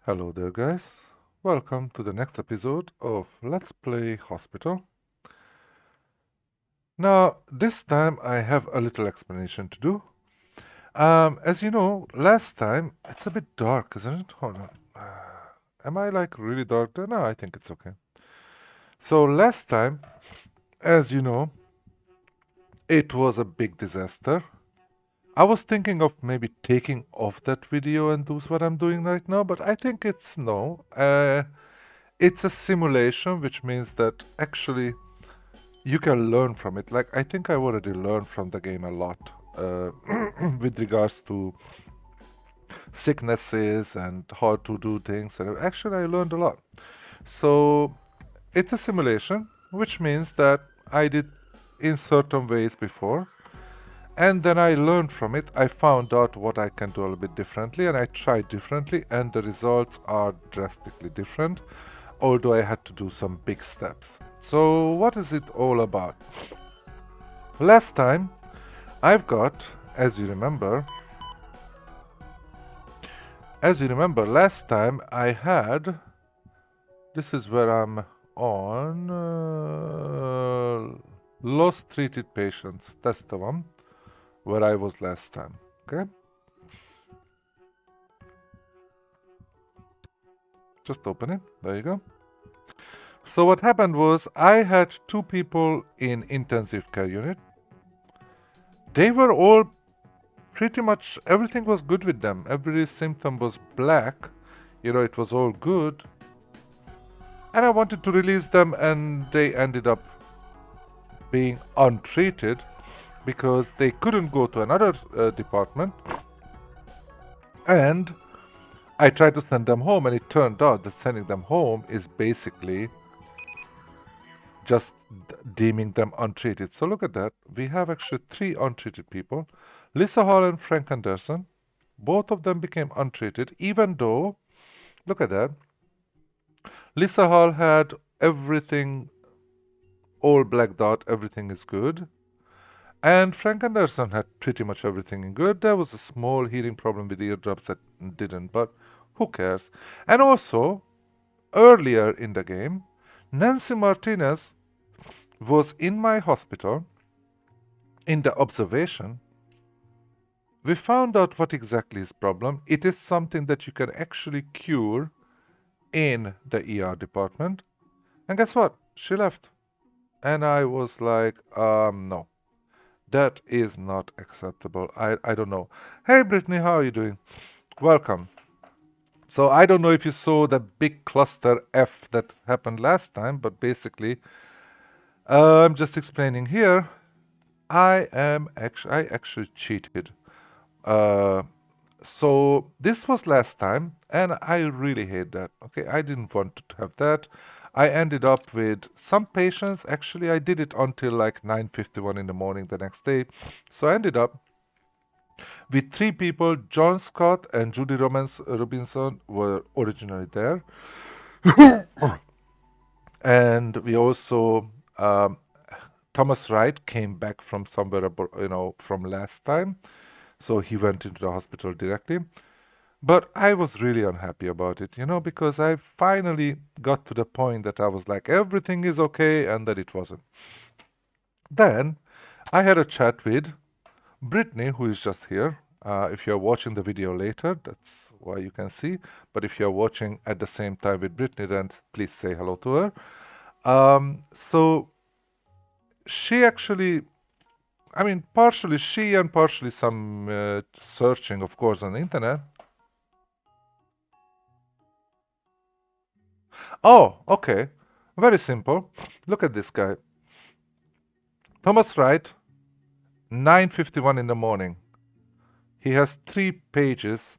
Hello there, guys. Welcome to the next episode of Let's Play Hospital. Now, this time I have a little explanation to do. As you know, last time it's a bit dark, isn't it? Hold on. Am I like really dark there? No, I think it's okay. So, last time, as you know, it was a big disaster. I was thinking of maybe taking off that video and do what I'm doing right now, but I think it's no. It's a simulation, which means that actually you can learn from it. Like, I think I already learned from the game a lot with regards to sicknesses and how to do things. And actually, I learned a lot. So, it's a simulation, which means that I did in certain ways before. And then I learned from it. I found out what I can do a little bit differently, and I tried differently, and the results are drastically different, although I had to do some big steps. So, what is it all about? Last time, I've got, as you remember, last time I had, this is where I'm on, lost treated patients. That's the one where I was last time. Okay? Just open it. There you go. So what happened was I had two people in intensive care unit. They were all pretty much everything was good with them. Every symptom was black. It was all good. And I wanted to release them, and they ended up being untreated because they couldn't go to another department. And I tried to send them home, and it turned out that sending them home is basically just deeming them untreated. So look at that. We have actually three untreated people. Lisa Hall and Frank Anderson. Both of them became untreated, even though, look at that. Lisa Hall had everything all blacked out, everything is good. And Frank Anderson had pretty much everything good. There was a small hearing problem with eardrops that didn't, but who cares? And also, earlier in the game, Nancy Martinez was in my hospital in the observation. We found out what exactly is problem. It is something that you can actually cure in the ER department. And guess what? She left. And I was like, no. That is not acceptable. I don't know. Hey, Brittany, how are you doing? Welcome. So I don't know if you saw the big cluster F that happened last time, but basically, I'm just explaining here. I actually cheated. So this was last time, and I really hate that. Okay, I didn't want to have that. I ended up with some patients. Actually, I did it until like 9:51 in the morning the next day. So I ended up with three people. John Scott and Judy Robinson were originally there. And we also, Thomas Wright came back from somewhere, from last time. So he went into the hospital directly. But I was really unhappy about it, because I finally got to the point that I was like, everything is okay, and that it wasn't. Then I had a chat with Brittany, who is just here. If you're watching the video later, that's why you can see. But if you're watching at the same time with Brittany, then please say hello to her. So she actually, partially she and partially some searching, of course, on the internet. Oh, okay. Very simple. Look at this guy. Thomas Wright, 9:51 in the morning. He has 3 pages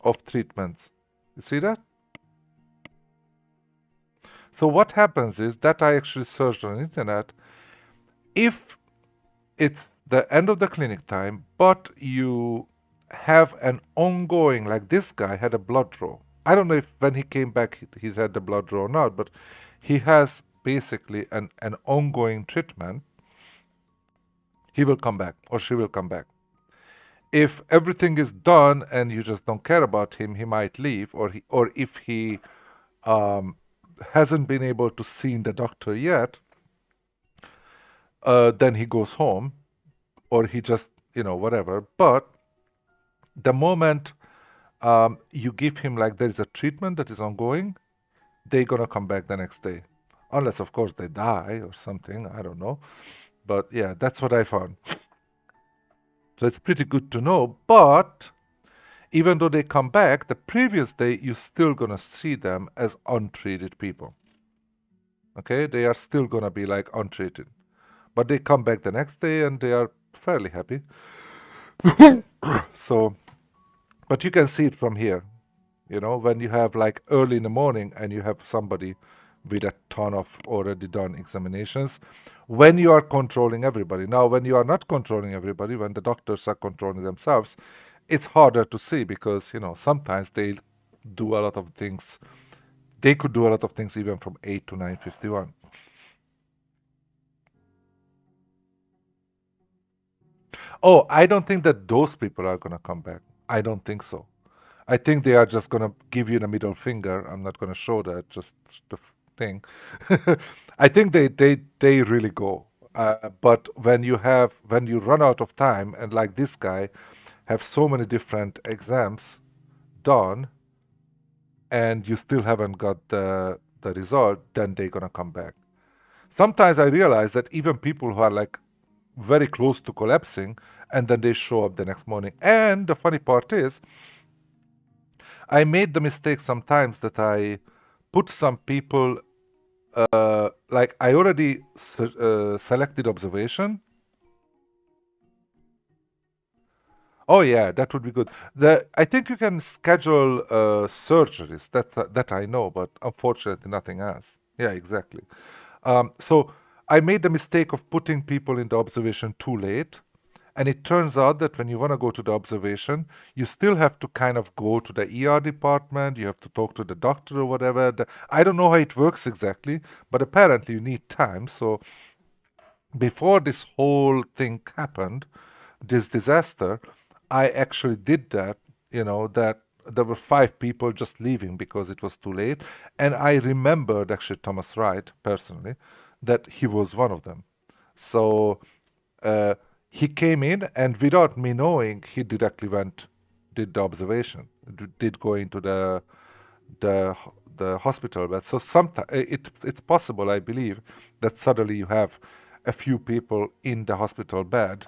of treatments. You see that? So what happens is that I actually searched on the internet. If it's the end of the clinic time, but you have an ongoing, like this guy had a blood draw. I don't know if when he came back he had the blood draw or not, but he has basically an ongoing treatment. He will come back or she will come back. If everything is done and you just don't care about him, he might leave, or if he um, hasn't been able to see the doctor yet, then he goes home, or he just, whatever. But the moment you give him, like, there is a treatment that is ongoing, they're gonna come back the next day, unless of course they die or something. I don't know, but yeah, that's what I found. So it's pretty good to know. But even though they come back the previous day, you're still gonna see them as untreated people. Okay, they are still gonna be like untreated, but they come back the next day and they are fairly happy. So, but you can see it from here. When you have like early in the morning and you have somebody with a ton of already done examinations, when you are controlling everybody. Now, when you are not controlling everybody, when the doctors are controlling themselves, it's harder to see because, sometimes they do a lot of things. They could do a lot of things even from 8 to 9:51. Oh, I don't think that those people are going to come back. I don't think so. I think they are just gonna give you the middle finger. I'm not gonna show that, just the thing. I think they really go. But when you run out of time, and like this guy have so many different exams done, and you still haven't got the result, then they're gonna come back. Sometimes I realize that even people who are like very close to collapsing, and then they show up the next morning. And the funny part is, I made the mistake sometimes that I put some people, like I already selected observation. Oh yeah, that would be good. I think you can schedule surgeries. That I know, but unfortunately nothing else. Yeah, exactly. So I made the mistake of putting people in the observation too late. And it turns out that when you want to go to the observation, you still have to kind of go to the ER department. You have to talk to the doctor or whatever. I don't know how it works exactly, but apparently you need time. So before this whole thing happened, this disaster, I actually did that, that there were 5 people just leaving because it was too late. And I remembered actually Thomas Wright personally, that he was one of them. So uh, he came in, and without me knowing, he directly did the observation, did go into the the hospital bed. So sometimes it's possible, I believe, that suddenly you have a few people in the hospital bed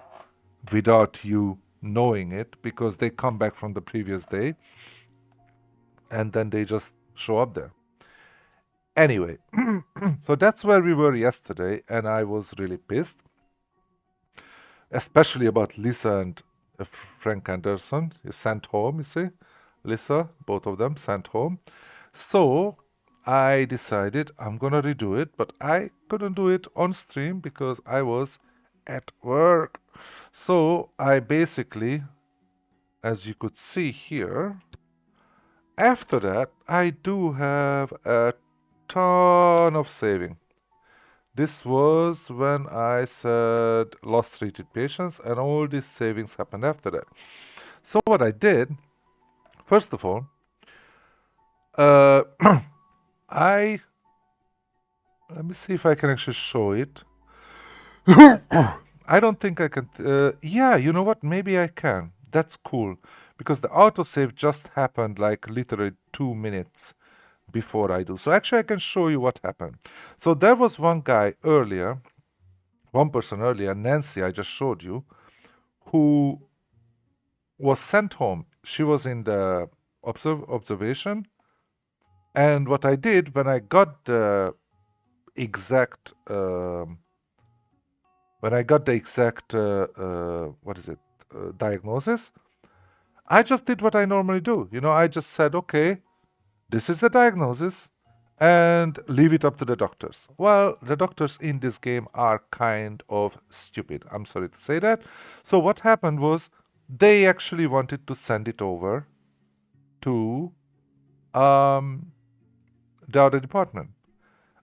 without you knowing it because they come back from the previous day and then they just show up there. Anyway, so that's where we were yesterday, and I was really pissed, especially about Lisa and Frank Anderson. Is sent home, you see. Lisa, both of them sent home. So I decided I'm gonna redo it, but I couldn't do it on stream because I was at work. So I basically, as you could see here, after that, I do have a ton of saving. This was when I said lost treated patients, and all these savings happened after that. So what I did, first of all, uh, I let me see if I can actually show it. I don't think I can. Yeah, you know what? Maybe I can. That's cool because the autosave just happened like literally 2 minutes before I do. So actually, I can show you what happened. So there was one guy earlier, one person earlier, Nancy, I just showed you, who was sent home. She was in the observation. And what I did when I got the exact, what is it, diagnosis, I just did what I normally do. I just said, okay, this is the diagnosis, and leave it up to the doctors. Well, the doctors in this game are kind of stupid. I'm sorry to say that. So what happened was they actually wanted to send it over to um, the other department.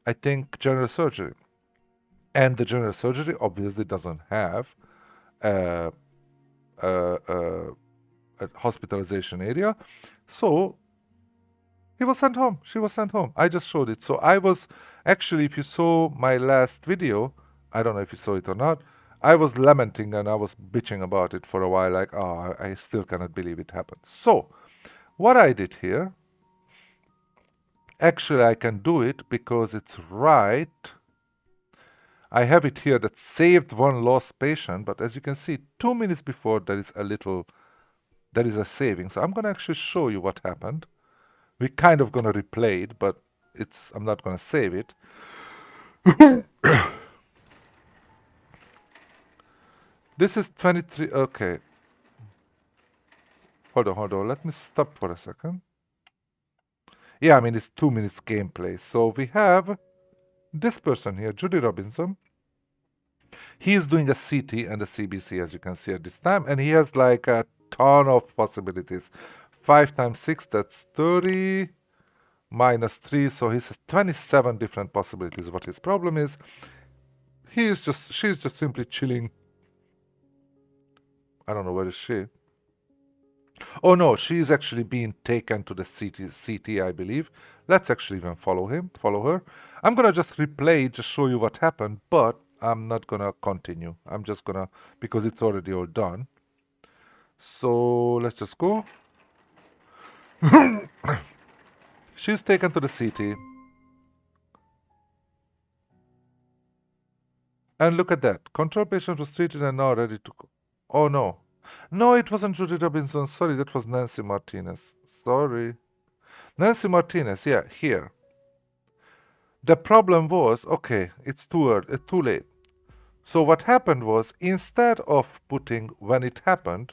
I think general surgery. And the general surgery obviously doesn't have uh, hospitalization area. So he was sent home. She was sent home. I just showed it. So I was actually, if you saw my last video, I don't know if you saw it or not, I was lamenting and I was bitching about it for a while, like, oh, I still cannot believe it happened. So what I did here, actually I can do it because it's right. I have it here that saved one lost patient, but as you can see, 2 minutes before there is a saving. So I'm going to actually show you what happened. We're kind of going to replay it, but I'm not going to save it. This is 23. Okay. Hold on. Let me stop for a second. Yeah, I mean, it's 2 minutes gameplay. So we have this person here, Judy Robinson. He is doing a CT and a CBC, as you can see at this time, and he has like a ton of possibilities. 5 times 6, that's 30. Minus 3, so he has 27 different possibilities. What his problem is, she's just simply chilling. I don't know, where is she? Oh no, she's actually being taken to the CT, I believe. Let's actually even follow her. I'm gonna just replay, just show you what happened, but I'm not gonna continue. I'm just gonna, because it's already all done. So let's just go. She's taken to the CT. And look at that. Control patient was treated and now ready to go. Oh no. No, it wasn't Judy Robinson. Sorry, that was Nancy Martinez. Sorry. Nancy Martinez, yeah, here. The problem was, okay, it's too late. So what happened was, instead of putting when it happened,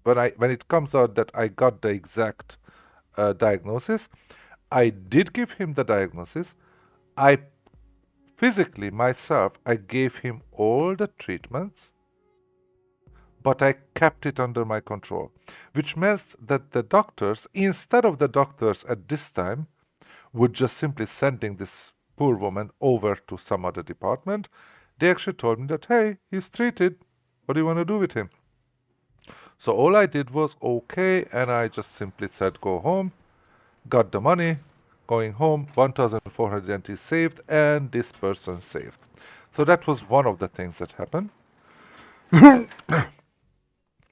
when it comes out that I got the exact diagnosis, I did give him the diagnosis. I physically myself, I gave him all the treatments, but I kept it under my control, which meant that the doctors, instead of the doctors at this time, would just simply sending this poor woman over to some other department. They actually told me that, hey, he's treated. What do you want to do with him? So all I did was, okay, and I just simply said, go home, got the money, going home, 1,400 NT saved, and this person saved. So that was one of the things that happened.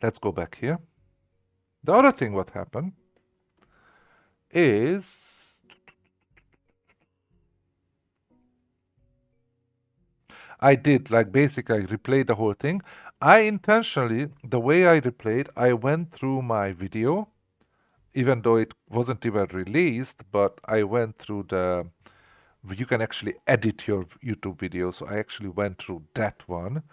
Let's go back here. The other thing what happened is I did, like, basically I replayed the whole thing. I intentionally, the way I replayed, I went through my video, even though it wasn't even released, but I went through you can actually edit your YouTube video. So I actually went through that one,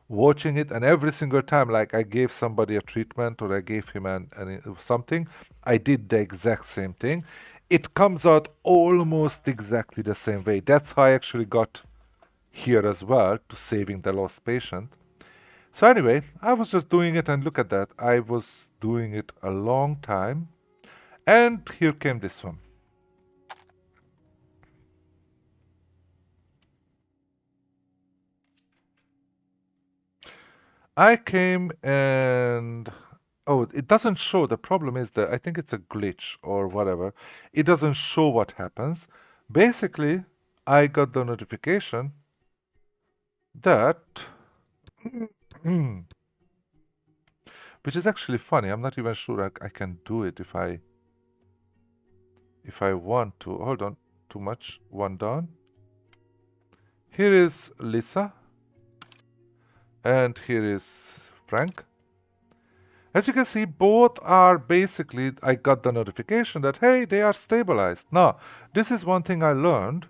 watching it, and every single time, like, I gave somebody a treatment or I gave him something, I did the exact same thing. It comes out almost exactly the same way. That's how I actually got here as well, to saving the lost patient. So anyway, I was just doing it, and look at that. I was doing it a long time, and here came this one. I came and, oh, it doesn't show. The problem is that I think it's a glitch or whatever. It doesn't show what happens. Basically, I got the notification that, which is actually funny. I'm not even sure I can do it if I want to. Hold on, too much. One down. Here is Lisa, and here is Frank. As you can see, both are basically, I got the notification that, hey, they are stabilized. Now, this is one thing I learned,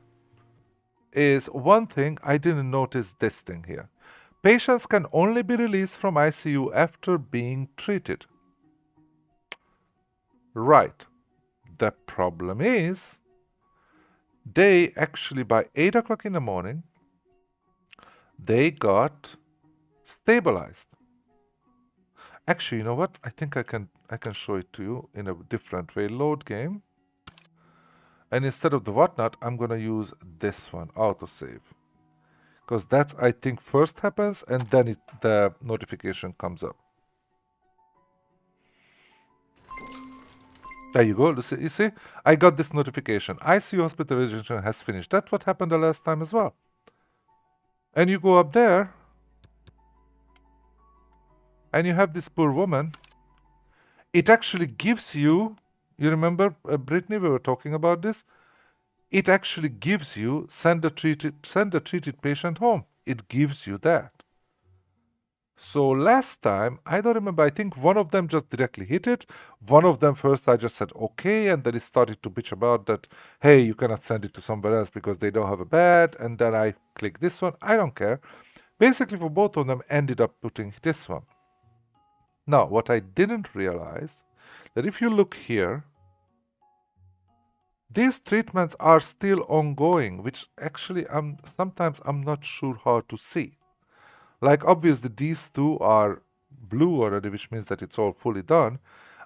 is one thing I didn't notice this thing here. Patients can only be released from ICU after being treated. Right. The problem is, they actually, by 8 o'clock in the morning, they got stabilized. Actually, you know what? I think I can show it to you in a different way. Load game. And instead of the whatnot, I'm gonna use this one, autosave. Because that's, I think, first happens and then the notification comes up. There you go. You see, I got this notification. ICU hospitalization has finished. That's what happened the last time as well. And you go up there, and you have this poor woman. It actually gives you, you remember, Brittany, we were talking about this. It actually gives you send the treated patient home. It gives you that. So last time, I don't remember, I think one of them just directly hit it. One of them first I just said okay, and then he started to bitch about that, hey, you cannot send it to somewhere else because they don't have a bed, and then I click this one. I don't care. Basically, for both of them, ended up putting this one. Now, what I didn't realize, that if you look here, these treatments are still ongoing, which actually sometimes I'm not sure how to see. Like obviously these two are blue already, which means that it's all fully done.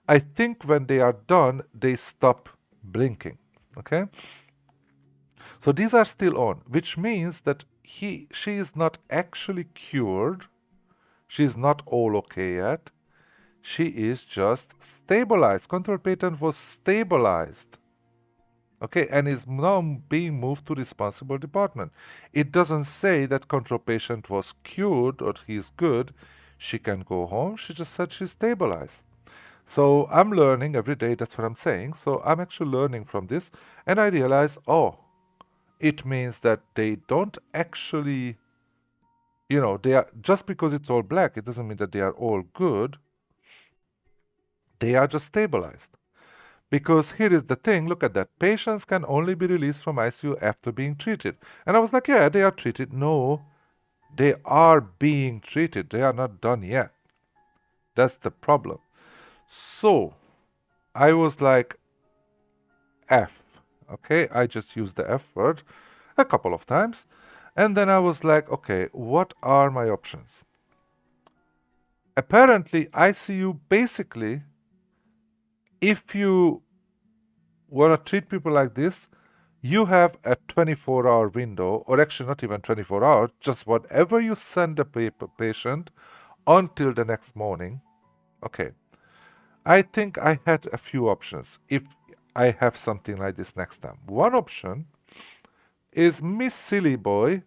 I think when they are done, they stop blinking. Okay? So these are still on, which means that she is not actually cured. She is not all okay yet. She is just stabilized. Control patent was stabilized. Okay, and is now being moved to responsible department. It doesn't say that control patient was cured or he's good. She can go home. She just said she's stabilized. So I'm learning every day. That's what I'm saying. So I'm actually learning from this, and I realize, oh, it means that they don't actually, they are just because it's all black. It doesn't mean that they are all good. They are just stabilized. Because here is the thing, look at that. Patients can only be released from ICU after being treated. And I was like, yeah, they are treated. No, they are being treated. They are not done yet. That's the problem. So I was like, F. Okay, I just used the F word a couple of times. And then I was like, okay, what are my options? Apparently, ICU basically, if you want to treat people like this, you have a 24-hour window, or actually not even 24 hours, just whatever you send the patient until the next morning. Okay, I think I had a few options if I have something like this next time. One option is, Miss Silly Boy,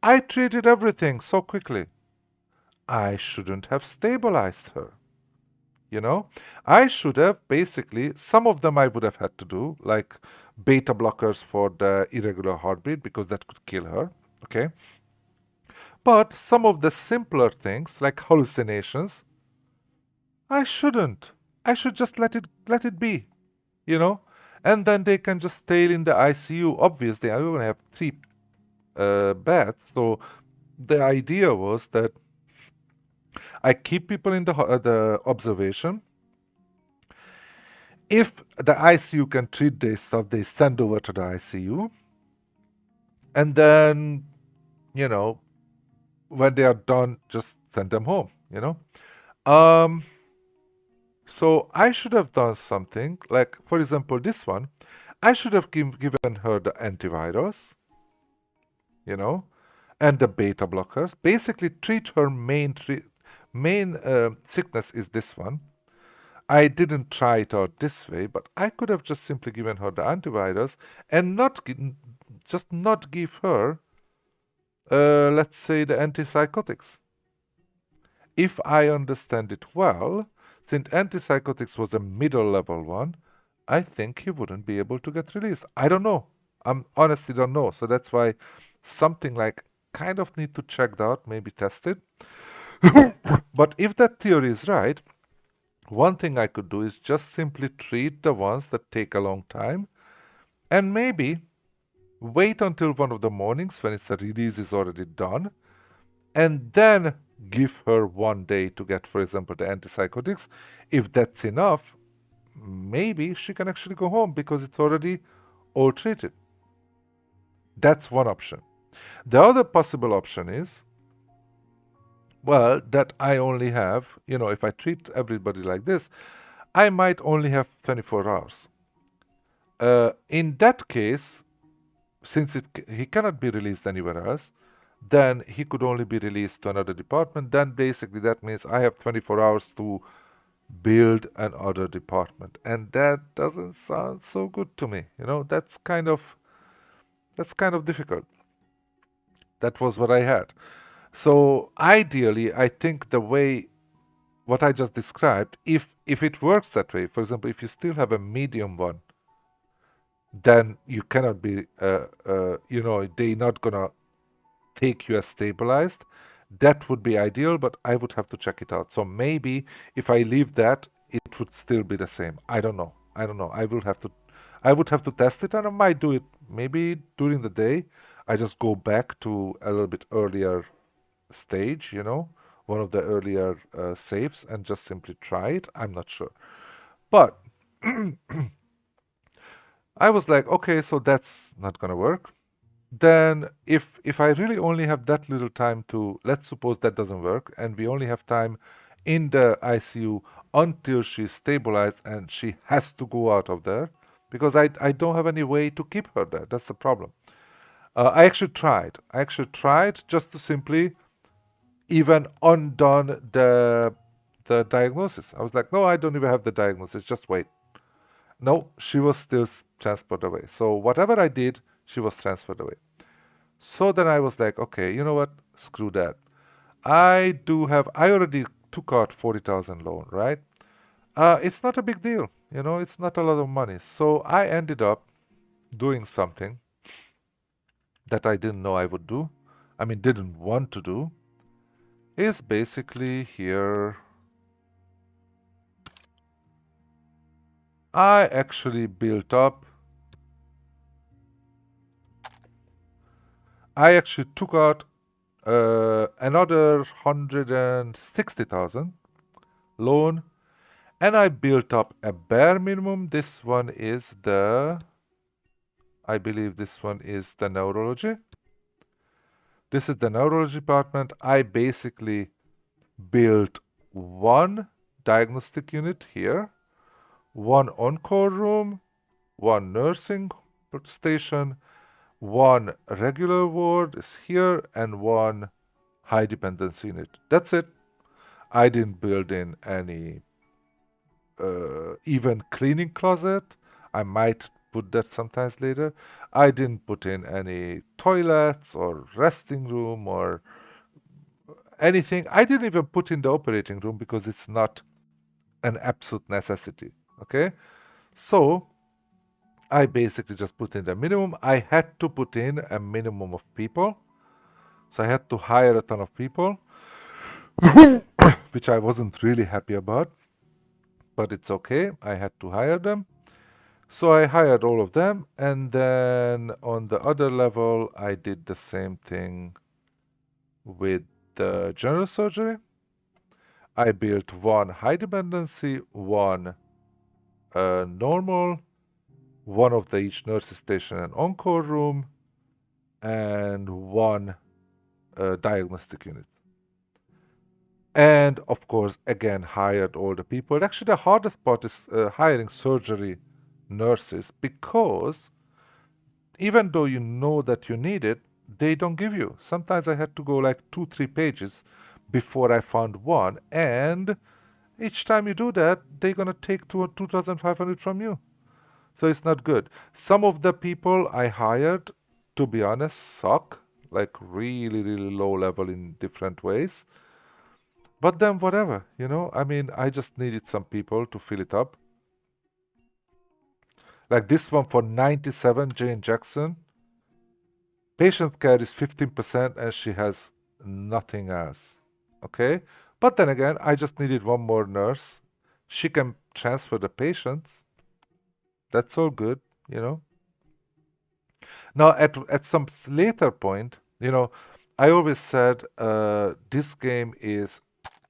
I treated everything so quickly. I shouldn't have stabilized her. I should have basically, some of them I would have had to do, like beta blockers for the irregular heartbeat, because that could kill her. Okay. But some of the simpler things, like hallucinations, I shouldn't. I should just let it be, you know? And then they can just stay in the ICU. Obviously, I only have three beds, so the idea was that I keep people in the observation. If the ICU can treat this stuff, they send over to the ICU. And then, you know, when they are done, just send them home, Um, so I should have done something like, for example, this one. I should have given her the antivirus, you know, and the beta blockers. Basically, treat her main sickness is this one. I didn't try it out this way, but I could have just simply given her the antivirus and just not give her, let's say, the antipsychotics. If I understand it well, since antipsychotics was a middle level one, I think he wouldn't be able to get released. I don't know. I'm honestly don't know. So that's why something like kind of need to check that out, maybe test it. But if that theory is right, one thing I could do is just simply treat the ones that take a long time and maybe wait until one of the mornings when the release is already done and then give her 1 day to get, for example, the antipsychotics. If that's enough, maybe she can actually go home because it's already all treated. That's one option. The other possible option is, well, that I only have, if I treat everybody like this, I might only have 24 hours. In that case, since he cannot be released anywhere else, then he could only be released to another department. Then basically that means I have 24 hours to build another department. And that doesn't sound so good to me. That's kind of difficult. That was what I had. So ideally, I think the way what I just described, if it works that way, for example, if you still have a medium one, then you cannot be, they're not gonna take you as stabilized. That would be ideal, but I would have to check it out. So maybe if I leave that, it would still be the same. I don't know. I don't know. I would have to test it, and I might do it maybe during the day. I just go back to a little bit earlier stage, one of the earlier saves, and just simply try it. I'm not sure. But I was like, okay, so that's not gonna work. Then if I really only have that little time to, let's suppose that doesn't work, and we only have time in the ICU until she's stabilized and she has to go out of there, because I don't have any way to keep her there. That's the problem. I actually tried. I actually tried just to simply even undone the diagnosis. I was like, no, I don't even have the diagnosis. Just wait. No, she was still transferred away. So whatever I did, she was transferred away. So then I was like, okay, you know what? Screw that. I already took out 40,000 loan, right? It's not a big deal. It's not a lot of money. So I ended up doing something that I didn't know I would do. I mean, didn't want to do. Is basically here. I actually built up. I actually took out another 160,000 loan, and I built up a bare minimum. This one is I believe this one is the neurology. This is the neurology department. I basically built one diagnostic unit here, one on-call room, one nursing station, one regular ward is here, and one high dependency unit. That's it. I didn't build in any even cleaning closet. I might put that sometimes later. I didn't put in any toilets or resting room or anything. I didn't even put in the operating room because it's not an absolute necessity. Okay? So I basically just put in the minimum. I had to put in a minimum of people. So I had to hire a ton of people, which I wasn't really happy about, but it's okay. I had to hire them. So I hired all of them, and then on the other level, I did the same thing with the general surgery. I built one high dependency, one normal, one of the each nurse station and on-call room, and one diagnostic unit. And of course, again, hired all the people. Actually, the hardest part is hiring surgery nurses, because even though you know that you need it, they don't give you. Sometimes I had to go like 2, 3 pages before I found one, and each time you do that, they're gonna take 2,500 from you. So it's not good. Some of the people I hired, to be honest, suck, like really, really low level in different ways. But then whatever. I mean, I just needed some people to fill it up. Like this one for 97, Jane Jackson. Patient care is 15% and she has nothing else. Okay? But then again, I just needed one more nurse. She can transfer the patients. That's all good. Now, at some later point, I always said this game is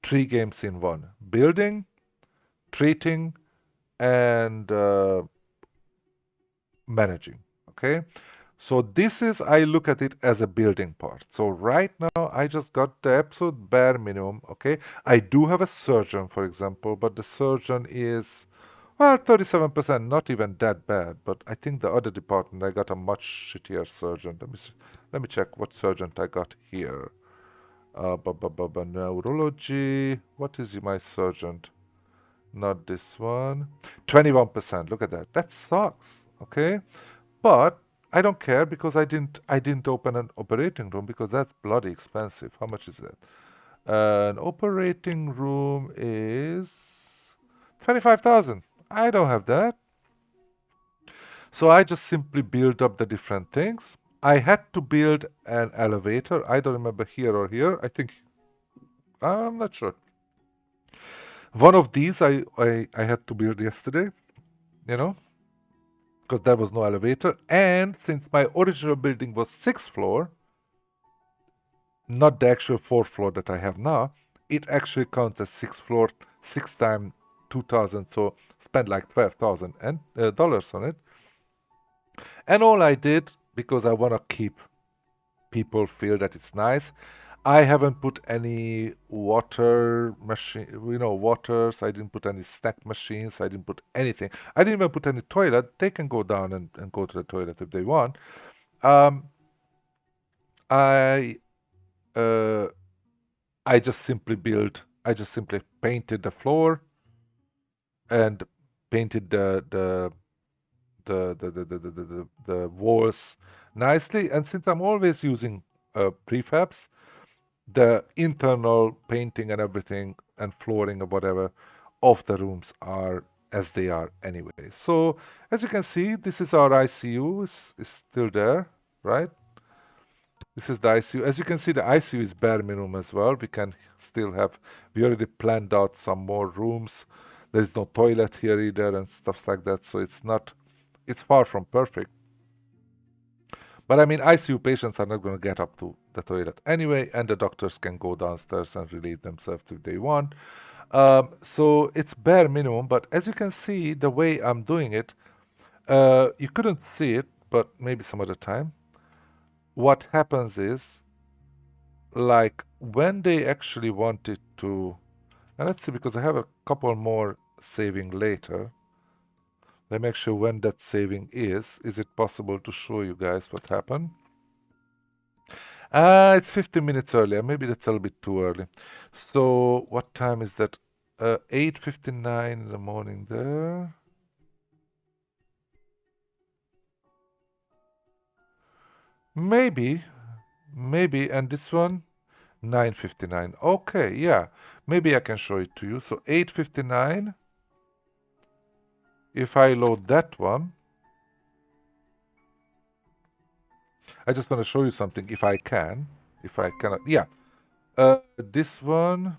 3 games in one: building, treating, and managing. Okay? So this is, I look at it as a building part. So right now I just got the absolute bare minimum. Okay, I do have a surgeon, for example, but the surgeon is, well, 37%, not even that bad. But I think the other department I got a much shittier surgeon. Let me check what surgeon I got here. Neurology. What is my surgeon? Not this one. 21%. Look at that. That sucks. Okay. But I don't care because I didn't open an operating room because that's bloody expensive. How much is that? An operating room is 25,000. I don't have that. So I just simply build up the different things. I had to build an elevator. I don't remember here or here. I think I'm not sure. One of these I had to build yesterday, you know, because there was no elevator. And since my original building was sixth floor, not the actual fourth floor that I have now, it actually counts as sixth floor, six times 2,000. So spent like $12,000 and dollars on it. And all I did because I want to keep people feel that it's nice. I haven't put any water machine, waters. I didn't put any snack machines. I didn't put anything. I didn't even put any toilet. They can go down and go to the toilet if they want. Um, I uh, I just simply painted the floor and painted the walls nicely. And since I'm always using prefabs, the internal painting and everything and flooring or whatever of the rooms are as they are anyway. So as you can see, this is our ICU is still there, right? This is the ICU. As you can see, the ICU is bare minimum as well. We already planned out some more rooms. There is no toilet here either and stuff like that. So it's far from perfect. But I mean, ICU patients are not going to get up to the toilet anyway, and the doctors can go downstairs and relieve themselves if they want. So it's bare minimum, but as you can see, the way I'm doing it, you couldn't see it, but maybe some other time. What happens is, like, when they actually wanted to, and let's see, because I have a couple more saving later. Let me make sure when that saving is. Is it possible to show you guys what happened? It's 15 minutes earlier. Maybe that's a little bit too early. So what time is that? 8:59 in the morning there. Maybe, and this one, 9:59. Okay, yeah. Maybe I can show it to you. So 8:59. If I load that one, I just want to show you something if I can. If I cannot, yeah. This one,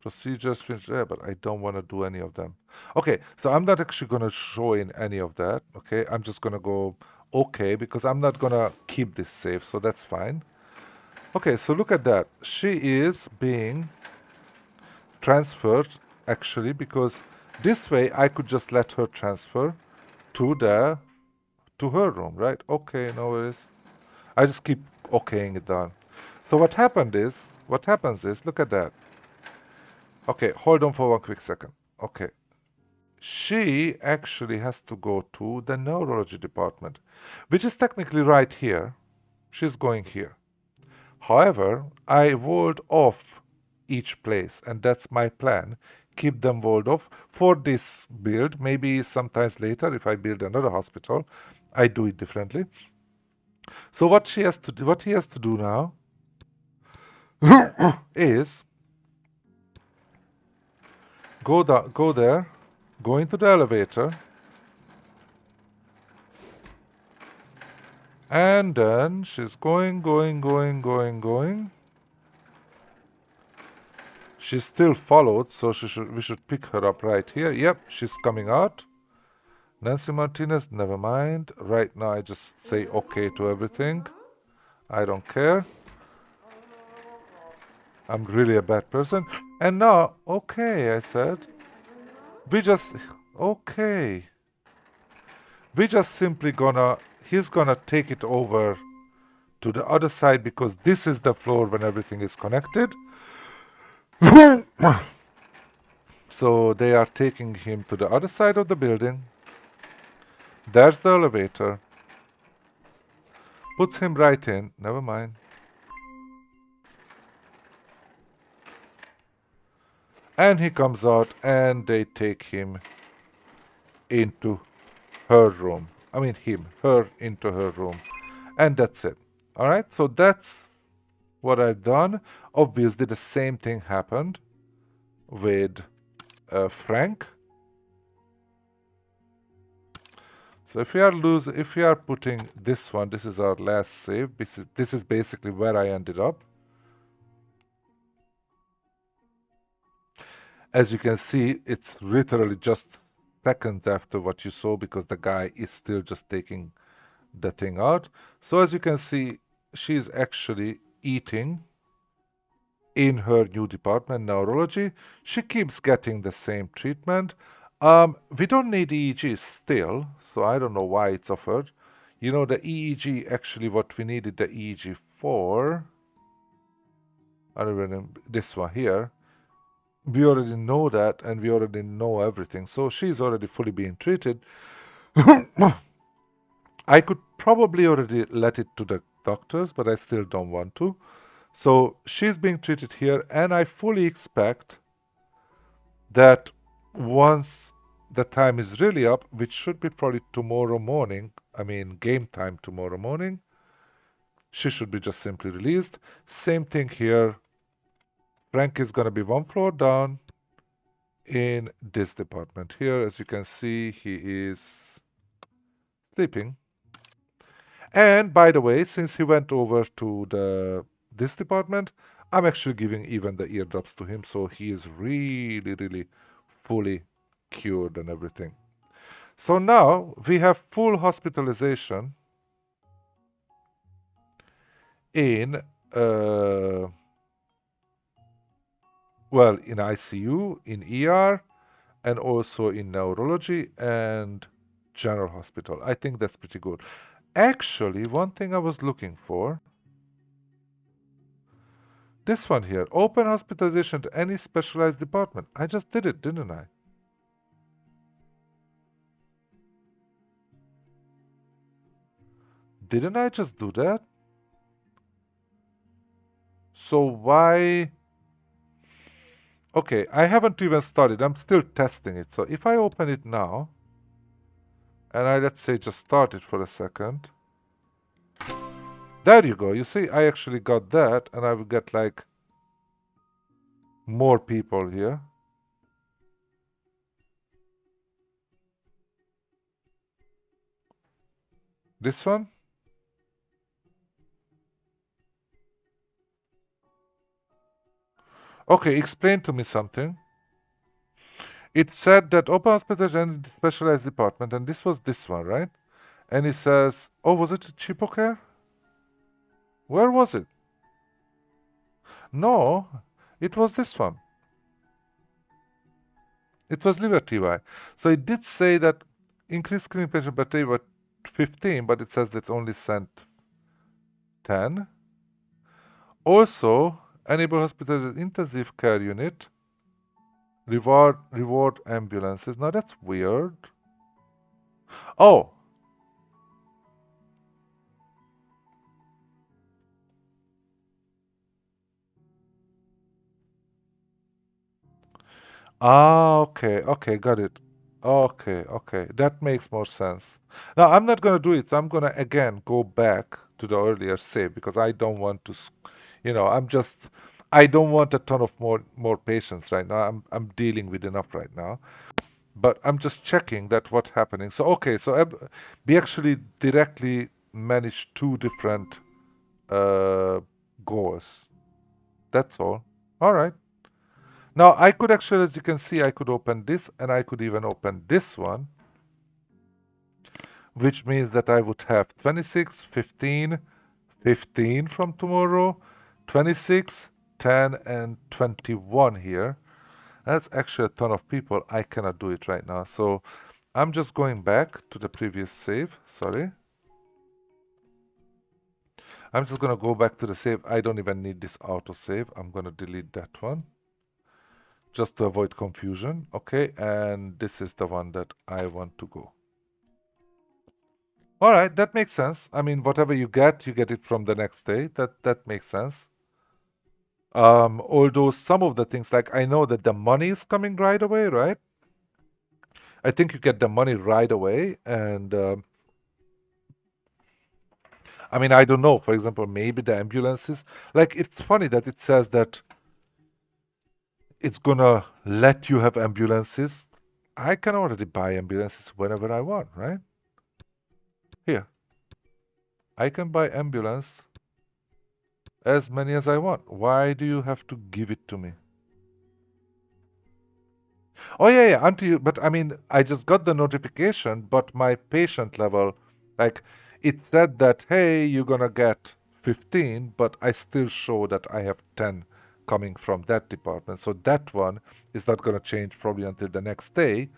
procedures finished there, but I don't want to do any of them. Okay, so I'm not actually going to show in any of that. Okay, I'm just going to go okay because I'm not going to keep this safe, so that's fine. Okay, so look at that. She is being transferred actually because this way I could just let her transfer to her room, right? Okay, no worries. I just keep okaying it down. So what happens is, look at that. Okay, hold on for one quick second. Okay. She actually has to go to the neurology department, which is technically right here. She's going here. However, I walled off each place, and that's my plan. Keep them walled off for this build. Maybe sometimes later, if I build another hospital, I do it differently. So what he has to do now is go there, go into the elevator, and then she's going. She's still followed, so we should pick her up right here. Yep, she's coming out. Nancy Martinez, never mind. Right now, I just say okay to everything. I don't care. I'm really a bad person. And now, okay, I said. Okay. We just simply he's gonna take it over to the other side because this is the floor when everything is connected. So they are taking him to the other side of the building. There's the elevator. Puts him right in. Never mind. And he comes out and they take him into her room. I mean her into her room. And that's it. Alright, so that's what I've done. Obviously the same thing happened with Frank. So if we are putting this one, this is our last save. This is basically where I ended up. As you can see, it's literally just seconds after what you saw because the guy is still just taking the thing out. So as you can see, she's actually eating in her new department, neurology. She keeps getting the same treatment. We don't need EEG still, so I don't know why it's offered. You know, the EEG, actually what we needed the EEG for, I don't remember this one here. We already know that and we already know everything. So she's already fully being treated. I could probably already let it to the doctors, but I still don't want to. So she's being treated here, and I fully expect that once the time is really up, which should be probably tomorrow morning, I mean game time tomorrow morning, she should be just simply released. Same thing here. Frank is going to be one floor down in this department here. As you can see, he is sleeping. And by the way, since he went over to this department, I'm actually giving even the eardrops to him, so he is really, really fully cured and everything. So now we have full hospitalization in well, in ICU, in ER, and also in neurology and general hospital. I think that's pretty good. Actually, one thing I was looking for, this one here, open hospitalization to any specialized department. I just did it, didn't I? Didn't I just do that? So why? Okay, I haven't even started. I'm still testing it. So if I open it now, and I, let's say, just start it for a second. There you go. You see, I actually got that, and I will get like more people here. This one? Okay, explain to me something. It said that open hospital and specialized department, and this was this one, right? And it says, oh, was it cheapo care? Where was it? No, it was this one. It was Liberty Y. So it did say that increased screening patient per day were 15, but it says that only sent 10. Also, enable hospitals intensive care unit, reward ambulances. Now that's weird. Oh, okay, got it. Okay, that makes more sense. Now, I'm not gonna do it. So I'm gonna again go back to the earlier save because I don't want to, I don't want a ton of more patients right now. I'm dealing with enough right now. But I'm just checking that what's happening. So okay, so we actually directly managed two different uh, goals. That's all. All right. Now I could actually, as you can see, I could open this and I could even open this one, which means that I would have 26, 15, 15 from tomorrow, 26, 10, and 21 here. That's actually a ton of people. I cannot do it right now. So I'm just going back to the previous save. Sorry. I'm just going to go back to the save. I don't even need this auto save. I'm going to delete that one just to avoid confusion. Okay, and this is the one that I want to go. All right, that makes sense. I mean, whatever you get it from the next day. That makes sense. Although some of the things, like I know that the money is coming right away, right? I think you get the money right away, and I mean, I don't know. For example, maybe the ambulances. Like, it's funny that it says that it's gonna let you have ambulances. I can already buy ambulances whenever I want, right? Here, I can buy ambulance as many as I want. Why do you have to give it to me? Oh yeah, yeah. Until you, but I mean, I just got the notification, but my patient level, like, it said that hey, you're gonna get 15, but I still show that I have 10 coming from that department. So that one is not gonna change probably until the next day,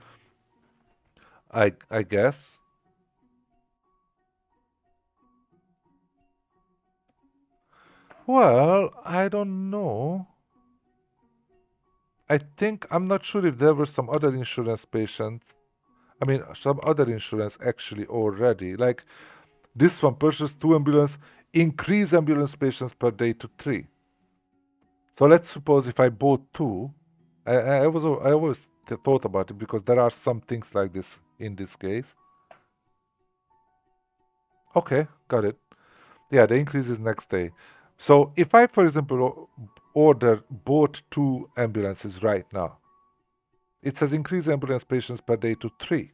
I guess. Well, I don't know. I think I'm not sure if there were some other insurance patients. I mean, some other insurance actually already. Like this one purchased 2 ambulance, increase ambulance patients per day to 3. So let's suppose if I bought two, I always thought about it because there are some things like this in this case. Okay, got it. Yeah, the increase is next day. So if I, for example, order bought 2 ambulances right now, it says increase ambulance patients per day to 3.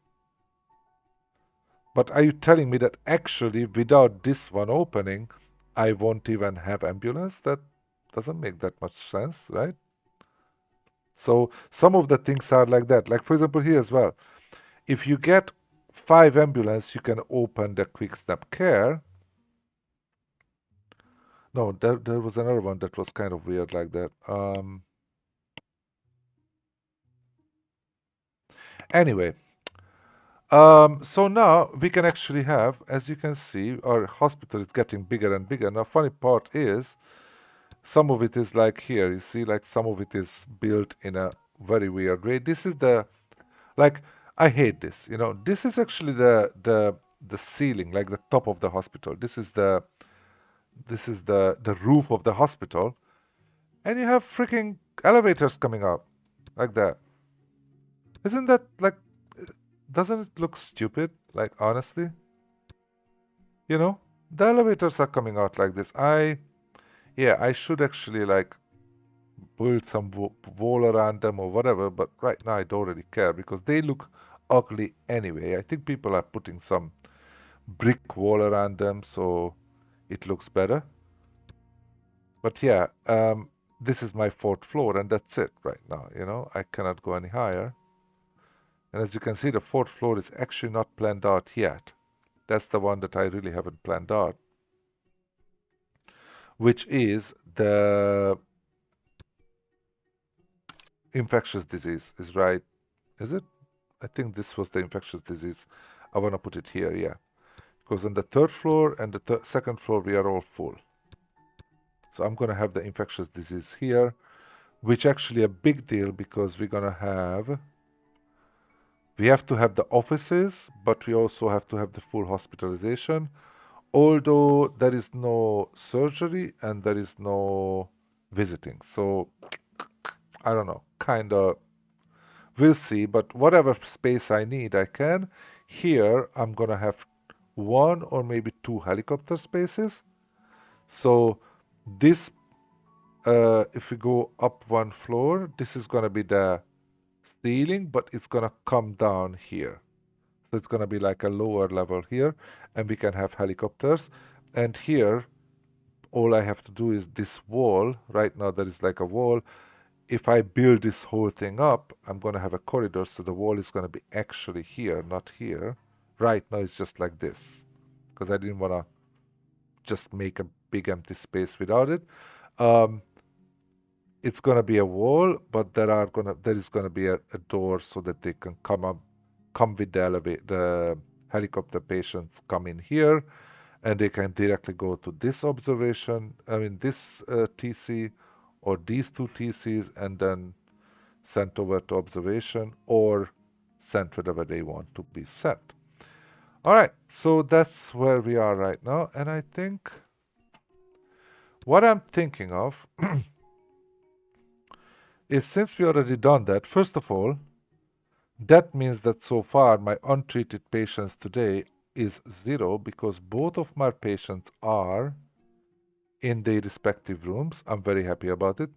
But are you telling me that actually without this one opening, I won't even have ambulance? That doesn't make that much sense, right? So some of the things are like that. Like for example here as well. If you get 5 ambulance, you can open the quick step care. No, there was another one that was kind of weird like that. Anyway, so now we can actually have, as you can see, our hospital is getting bigger and bigger. Now, funny part is, some of it is like here, you see, like some of it is built in a very weird way. This is the, like, I hate this, you know, this is actually the ceiling, like the top of the hospital. This is the roof of the hospital, and you have freaking elevators coming up like that. Isn't that like, doesn't it look stupid? Like honestly, you know, the elevators are coming out like this. Yeah, I should actually like build some wall around them or whatever, but right now I don't really care because they look ugly anyway. I think people are putting some brick wall around them so it looks better. But yeah, this is my fourth floor and that's it right now, you know, I cannot go any higher. And as you can see, the fourth floor is actually not planned out yet. That's the one that I really haven't planned out, which is the infectious disease, is right. Is it? I think this was the infectious disease. I want to put it here, yeah. Because on the third floor and the second floor, we are all full. So I'm going to have the infectious disease here, which actually a big deal because we have to have the offices, but we also have to have the full hospitalization. Although there is no surgery and there is no visiting. So I don't know, kind of, we'll see. But whatever space I need, I can. Here, I'm gonna have 1 or maybe 2 helicopter spaces. So this, if we go up 1 floor, this is gonna be the ceiling, but it's gonna come down here. So it's gonna be like a lower level here, and we can have helicopters. And here, all I have to do is this wall. Right now, there is like a wall. If I build this whole thing up, I'm going to have a corridor, so the wall is going to be actually here, not here. Right now, it's just like this, because I didn't want to just make a big empty space without it. Um, it's going to be a wall, but there is going to be a door so that they can come with the elevator. The helicopter patients come in here, and they can directly go to this observation. I mean, this TC or these 2 TCs, and then sent over to observation or sent wherever they want to be sent. All right, so that's where we are right now. And I think what I'm thinking of is since we already done that, first of all, that means that so far my untreated patients today is 0 because both of my patients are in their respective rooms. I'm very happy about it.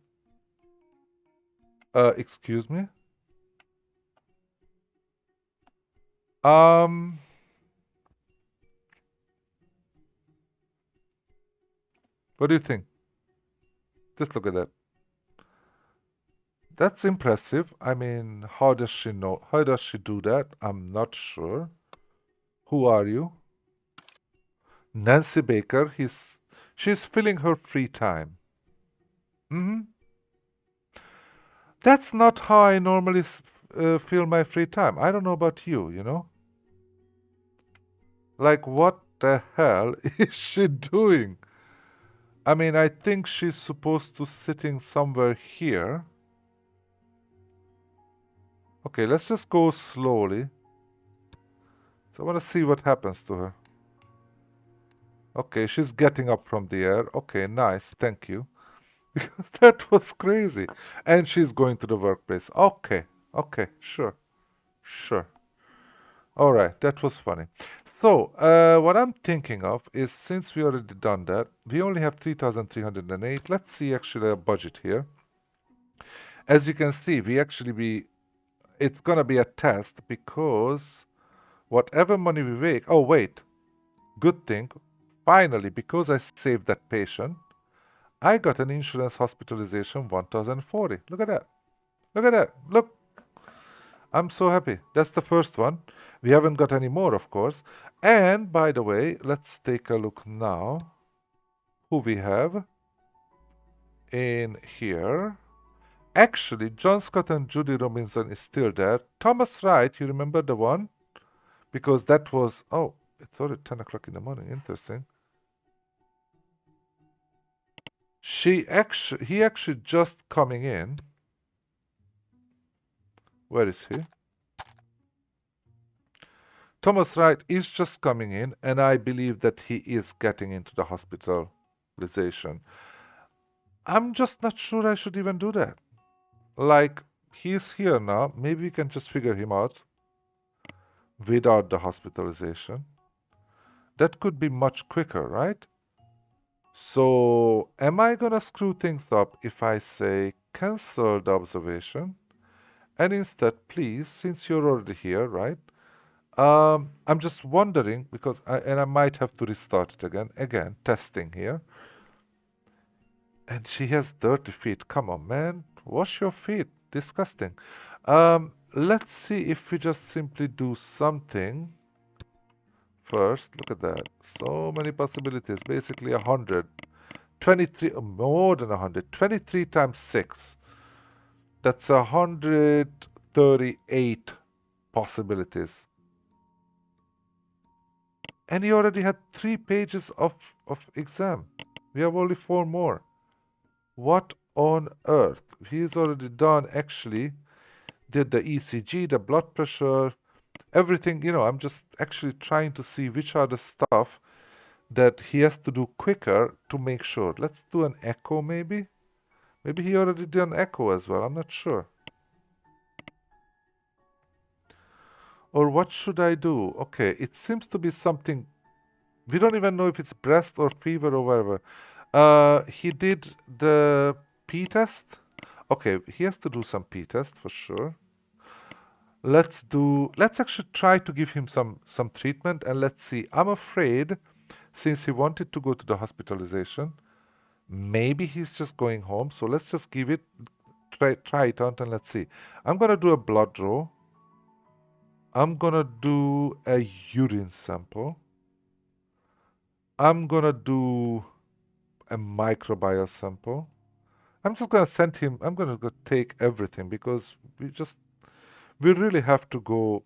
Excuse me. Um, what do you think? Just look at that. That's impressive. I mean, how does she know? How does she do that? I'm not sure. Who are you? Nancy Baker. She's filling her free time. Hmm. That's not how I normally fill my free time. I don't know about you, you know? Like, what the hell is she doing? I mean, I think she's supposed to sitting somewhere here. Okay, let's just go slowly. So I want to see what happens to her. Okay, she's getting up from the air. Okay, nice. Thank you. Because that was crazy. And she's going to the workplace. Okay, okay, sure, sure. All right, that was funny. So, what I'm thinking of is since we already done that, we only have 3,308. Let's see actually a budget here. As you can see, it's gonna be a test because whatever money we make, oh wait, good thing, finally, because I saved that patient, I got an insurance hospitalization 1040. Look at that. Look at that. Look, I'm so happy. That's the first one. We haven't got any more, of course. And by the way, let's take a look now who we have in here. Actually, John Scott and Judy Robinson is still there. Thomas Wright, you remember the one? Because that was, oh, it's already 10 o'clock in the morning. Interesting. He actually just coming in. Where is he? Thomas Wright is just coming in, and I believe that he is getting into the hospitalization. I'm just not sure I should even do that. Like, he's here now. Maybe we can just figure him out without the hospitalization. That could be much quicker, right? So, am I gonna screw things up if I say cancel the observation and instead, please, since you're already here, right? I'm just wondering because I might have to restart it again. Again, testing here. And she has dirty feet. Come on, man. Wash your feet. Disgusting. Let's see if we just simply do something first. Look at that. So many possibilities. Basically 100. 23, more than 100. 23 times 6. That's 138 possibilities. And he already had 3 pages of exam. We have only 4 more. What on earth? He's already done actually, did the ECG, the blood pressure, everything. I'm just actually trying to see which are the stuff that he has to do quicker to make sure. Let's do an echo maybe. Maybe he already did an echo as well. I'm not sure. Or what should I do? Okay, it seems to be something. We don't even know if it's breast or fever or whatever. He did the P test. Okay, he has to do some P test for sure. Let's actually try to give him some treatment and let's see. I'm afraid since he wanted to go to the hospitalization, maybe he's just going home. So let's just try it out and let's see. I'm gonna do a blood draw. I'm gonna do a urine sample. I'm gonna do a microbial sample. I'm just gonna send him. I'm gonna go take everything because we really have to go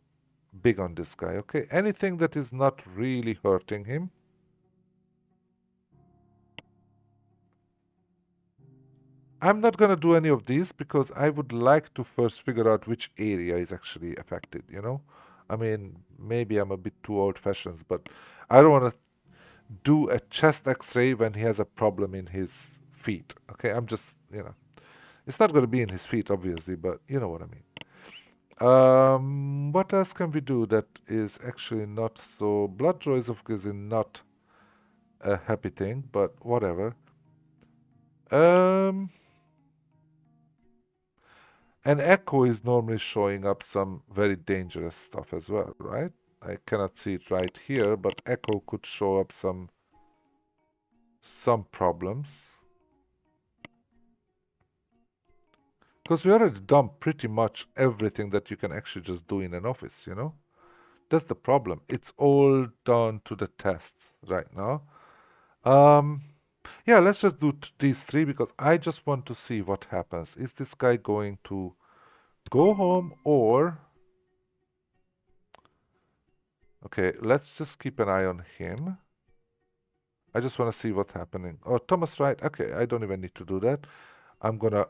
big on this guy. Okay, anything that is not really hurting him. I'm not gonna do any of these because I would like to first figure out which area is actually affected. I mean, maybe I'm a bit too old-fashioned, but I don't want to do a chest X-ray when he has a problem in his feet. Okay, I'm just It's not going to be in his feet, obviously, but you know what I mean. What else can we do that is actually not so... Blood draw is, of course, not a happy thing, but whatever. Um, an echo is normally showing up some very dangerous stuff as well, right? I cannot see it right here, but echo could show up some problems. Because we already done pretty much everything that you can actually just do in an office, you know? That's the problem. It's all done to the tests right now. Um, yeah, let's just do these three because I just want to see what happens. Is this guy going to go home or... Okay, let's just keep an eye on him. I just want to see what's happening. Oh, Thomas Wright. Okay, I don't even need to do that. I'm gonna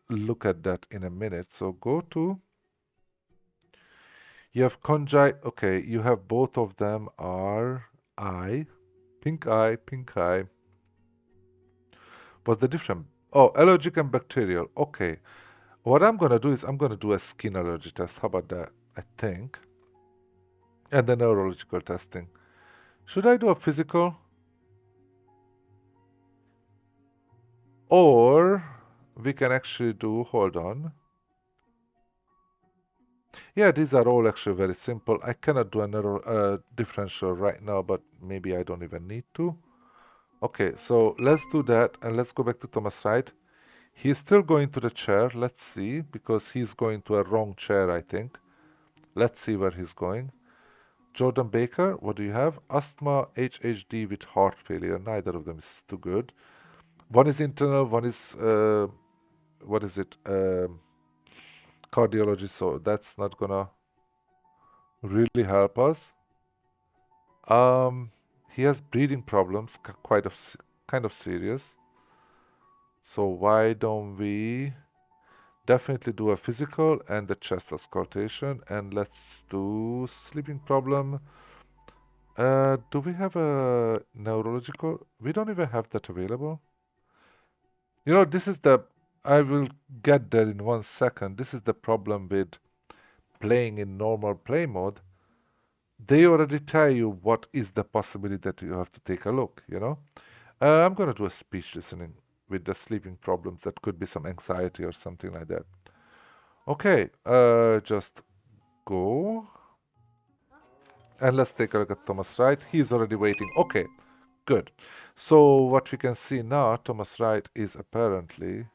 look at that in a minute. So go to... You have congi... Okay, you have both of them are eye. Pink eye, pink eye. What's the difference? Oh, allergic and bacterial. Okay. What I'm gonna do is I'm gonna do a skin allergy test. How about that? I think. And the neurological testing. Should I do a physical? Or we can actually do, hold on. Yeah, these are all actually very simple. I cannot do a differential right now, but maybe I don't even need to. Okay, so let's do that and let's go back to Thomas Wright. He's still going to the chair. Let's see, because he's going to a wrong chair, I think. Let's see where he's going. Jordan Baker, what do you have? Asthma, HHD with heart failure. Neither of them is too good. One is internal, one is, what is it? Cardiology, so that's not gonna really help us. He has breathing problems, kind of serious. So why don't we definitely do a physical and the chest auscultation, and let's do sleeping problem. Do we have a neurological? We don't even have that available. You know, this is the... I will get there in 1 second. This is the problem with playing in normal play mode. They already tell you what is the possibility that you have to take a look, you know? I'm going to do a speech listening with the sleeping problems. That could be some anxiety or something like that. Okay, just go. And let's take a look at Thomas Wright. He's already waiting. Okay, good. So what we can see now, Thomas Wright is apparently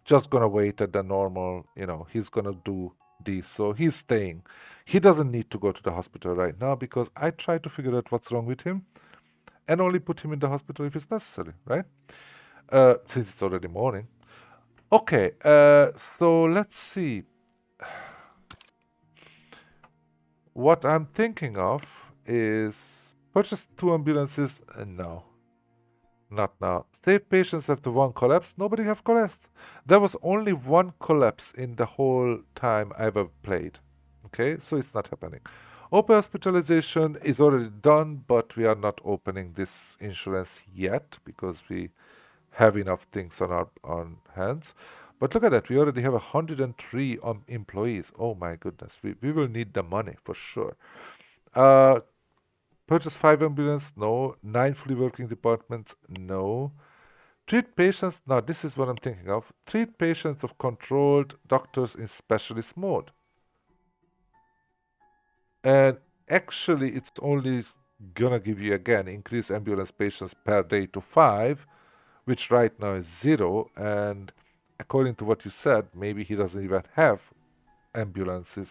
just gonna wait at the normal, you know, he's gonna do this. So he's staying. He doesn't need to go to the hospital right now because I try to figure out what's wrong with him and only put him in the hospital if it's necessary, right? Since it's already morning. Okay, so let's see. What I'm thinking of is purchase 2 ambulances. No, not now. Save patients after one collapse. Nobody have collapsed. There was only one collapse in the whole time I ever played. Okay, so it's not happening. Open hospitalization is already done, but we are not opening this insurance yet because we have enough things on our hands. But look at that, we already have 103 employees. Oh my goodness, we will need the money for sure. Uh, Purchase 5 ambulances? No. 9 fully working departments? No. Treat patients? Now, this is what I'm thinking of. Treat patients of controlled doctors in specialist mode. And actually, it's only gonna give you again increase ambulance patients per day to 5, which right now is 0. And according to what you said, maybe he doesn't even have ambulances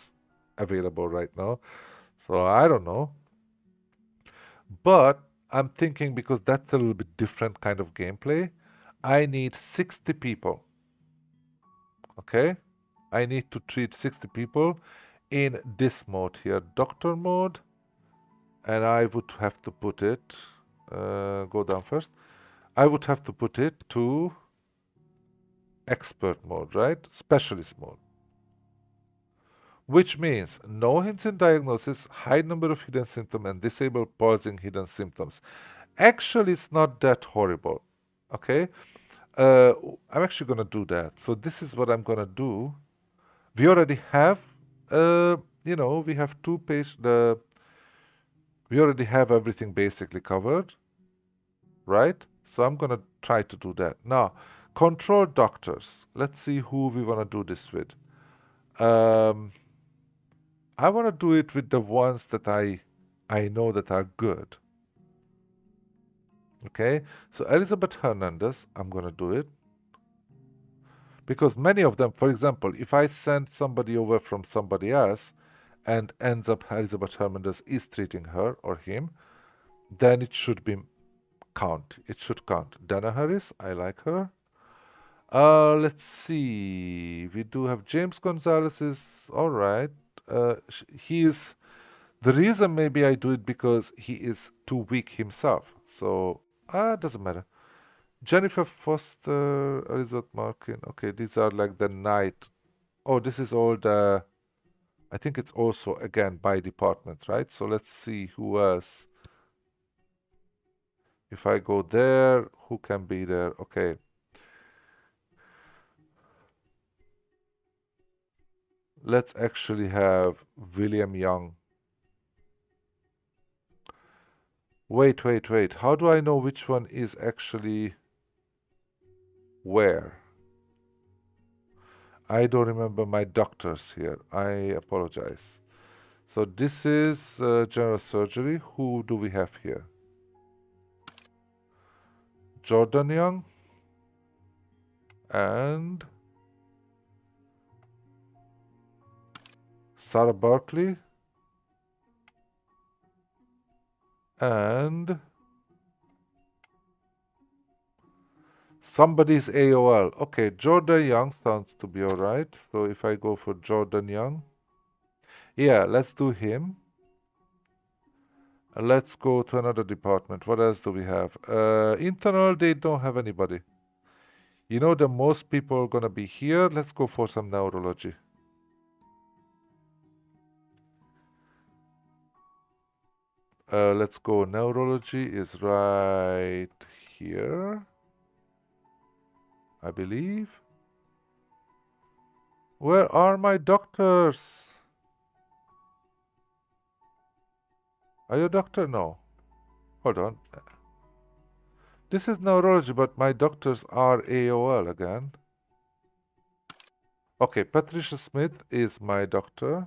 available right now. So I don't know. But I'm thinking because that's a little bit different kind of gameplay, I need 60 people. Okay? I need to treat 60 people in this mode here, doctor mode. And I would have to put it, go down first. I would have to put it to expert mode, right? Specialist mode. Which means no hints in diagnosis, high number of hidden symptoms, and disable pausing hidden symptoms. Actually, it's not that horrible. Okay? Uh, I'm actually gonna do that. So this is what I'm gonna do. We already have, uh, we have two page. We already have everything basically covered, right? So I'm gonna try to do that now. Control doctors. Let's see who we wanna do this with. Um, I wanna do it with the ones that I know that are good. Okay, so Elizabeth Hernandez, I'm gonna do it because many of them, for example, if I send somebody over from somebody else and ends up Elizabeth Hernandez is treating her or him, then it should be count. It should count. Dana Harris, I like her. Let's see. We do have James Gonzalez is all right. He is the reason maybe I do it because he is too weak himself. So doesn't matter. Jennifer Foster, Elizabeth Markin. Okay, these are like the night. Oh, this is all the. I think it's also again by department, right? So let's see who else. If I go there, who can be there? Okay, let's actually have William Young. Wait, wait, wait. How do I know which one is actually where? I don't remember my doctors here. I apologize. So this is general surgery. Who do we have here? Jordan Young and Sarah Barkley and somebody's AOL. Okay, Jordan Young sounds to be alright. So if I go for Jordan Young, yeah, let's do him. Let's go to another department. What else do we have? Internal, they don't have anybody. You know, the most people are gonna be here. Let's go for some neurology. Let's go. Neurology is right here, I believe. Where are my doctors? Are you a doctor? No. Hold on. This is neurology, but my doctors are AOL again. Okay, Patricia Smith is my doctor.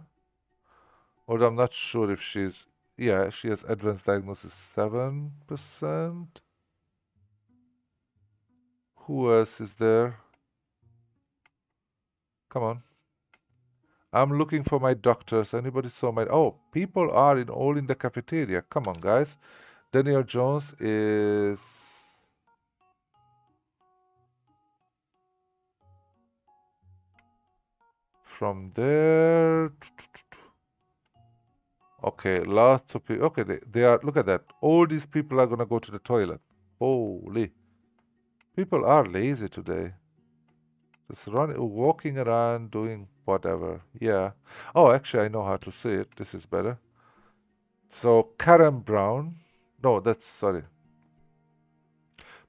Although I'm not sure if she's. Yeah, she has advanced diagnosis 7%. Who else is there? Come on. I'm looking for my doctors. Anybody saw my. Oh, people are all in the cafeteria. Come on, guys. Daniel Jones is. From there. Okay, lots of people. Okay, they are. Look at that. All these people are gonna go to the toilet. Holy. People are lazy today. Just walking around, doing whatever. Yeah. Oh, actually, I know how to say it. This is better. So, Karen Brown. No, that's, sorry.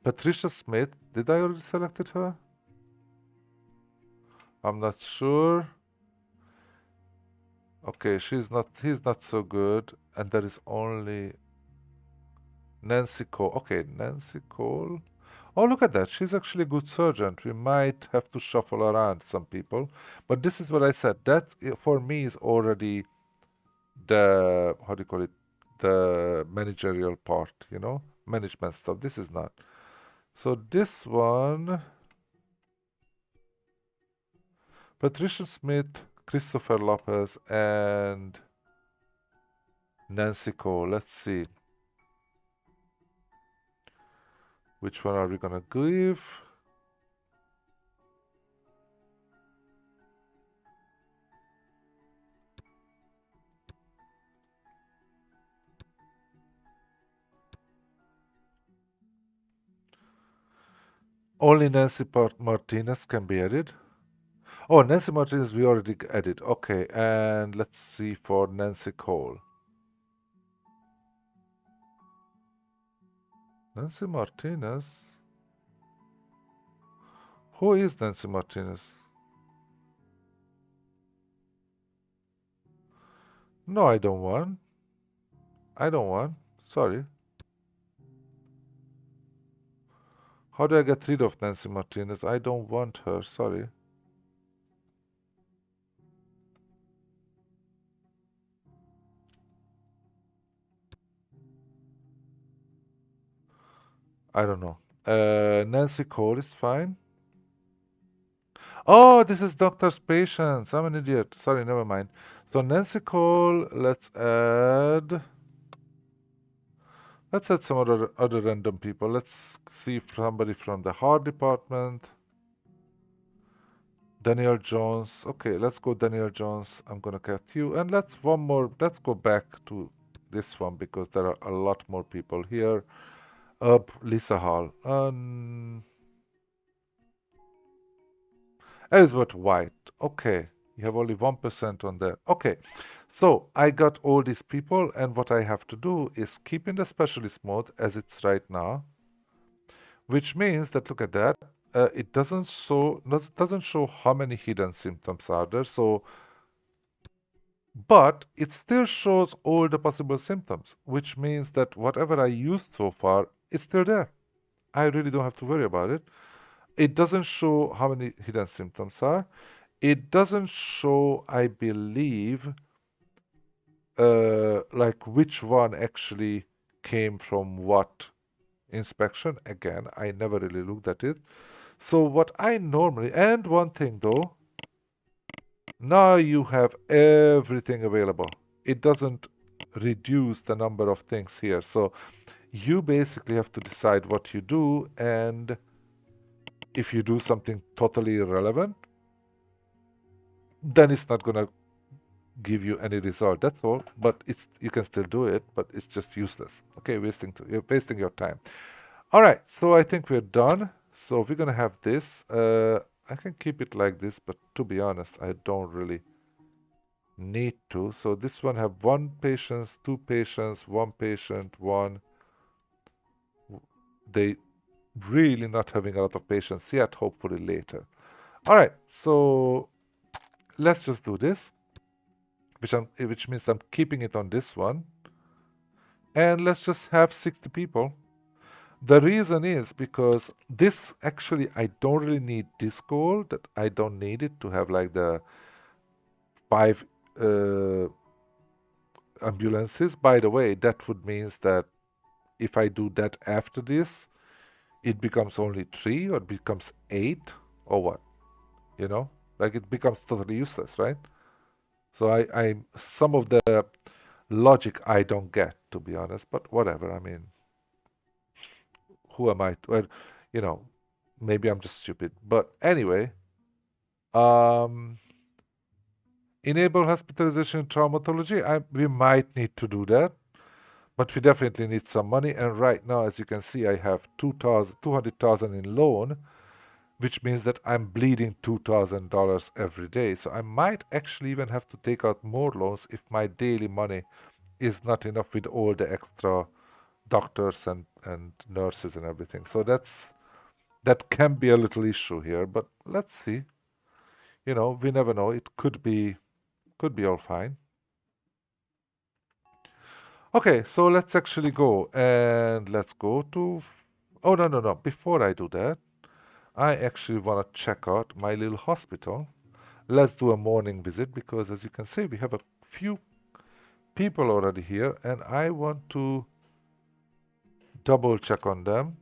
Patricia Smith. Did I already selected her? I'm not sure. Okay, he's not so good. And there is only Nancy Cole. Okay, Nancy Cole. Oh, look at that. She's actually a good surgeon. We might have to shuffle around some people. But this is what I said. That, for me, is already the, how do you call it? The managerial part, management stuff. This is not. So this one, Patricia Smith, Christopher Lopez, and Nancy Cole. Let's see. Which one are we gonna give? Only Nancy Martinez can be added. Oh, Nancy Martinez we already added. Okay, and let's see for Nancy Cole. Nancy Martinez. Who is Nancy Martinez? No, I don't want. I don't want. Sorry. How do I get rid of Nancy Martinez? I don't want her. Sorry. I don't know. Nancy Cole is fine. Oh, this is doctor's patients. I'm an idiot. Sorry, never mind. So Nancy Cole, let's add some other random people. Let's see if somebody from the heart department. Daniel Jones. Okay, let's go Daniel Jones. I'm gonna cut you. And let's go back to this one because there are a lot more people here. Lisa Hall. Elizabeth White. Okay, you have only 1% on there. Okay, so I got all these people, and what I have to do is keep in the specialist mode as it's right now, which means that look at that. It doesn't show how many hidden symptoms are there. So, but it still shows all the possible symptoms, which means that whatever I used so far, it's still there. I really don't have to worry about it. It doesn't show how many hidden symptoms are. It doesn't show, I believe, like which one actually came from what inspection. Again, I never really looked at it. So what I normally, and one thing though, now you have everything available. It doesn't reduce the number of things here. So you basically have to decide what you do, and if you do something totally irrelevant, then it's not gonna give you any result. That's all. But you can still do it, but it's just useless. Okay, you're wasting your time. All right, so I think we're done. So we're gonna have this. I can keep it like this, but to be honest, I don't really need to. So this one have one patient, two patients, one patient, one. They really not having a lot of patients yet. Hopefully later. All right, so let's just do this, which means I'm keeping it on this one, and let's just have 60 people. The reason is because this actually I don't really need this goal. That I don't need it to have like the 5 uh, ambulances. By the way, that would means that if I do that after this, it becomes only 3 or it becomes 8 or what? You know, like it becomes totally useless, right? So I some of the logic I don't get, to be honest, but whatever. I mean, who am I? Well, you know, maybe I'm just stupid. But anyway, um, enable hospitalization in traumatology. We might need to do that, but we definitely need some money. And right now, as you can see, I have 200,000 in loan, which means that I'm bleeding $2,000 every day. So I might actually even have to take out more loans if my daily money is not enough with all the extra doctors and nurses and everything. So that can be a little issue here, but let's see. You know, we never know. It could be all fine. Okay, so let's actually go and let's go to. Oh, no, no, no. Before I do that, I actually want to check out my little hospital. Let's do a morning visit because, as you can see, we have a few people already here, and I want to double check on them.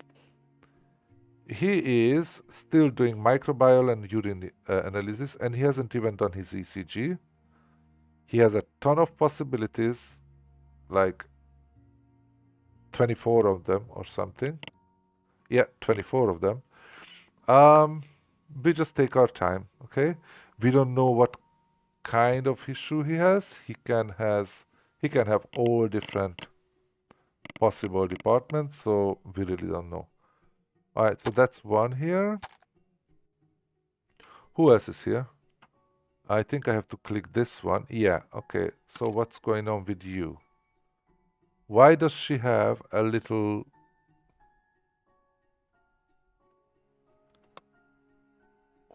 He is still doing microbial and urine analysis, and he hasn't even done his ECG. He has a ton of possibilities, like 24 of them or something. Yeah, 24 of them. Um, we just take our time, okay? We don't know what kind of issue he has. He can have all different possible departments, so we really don't know. All right, so that's one here. Who else is here? I think I have to click this one. Yeah, okay. So what's going on with you? Why does she have a little...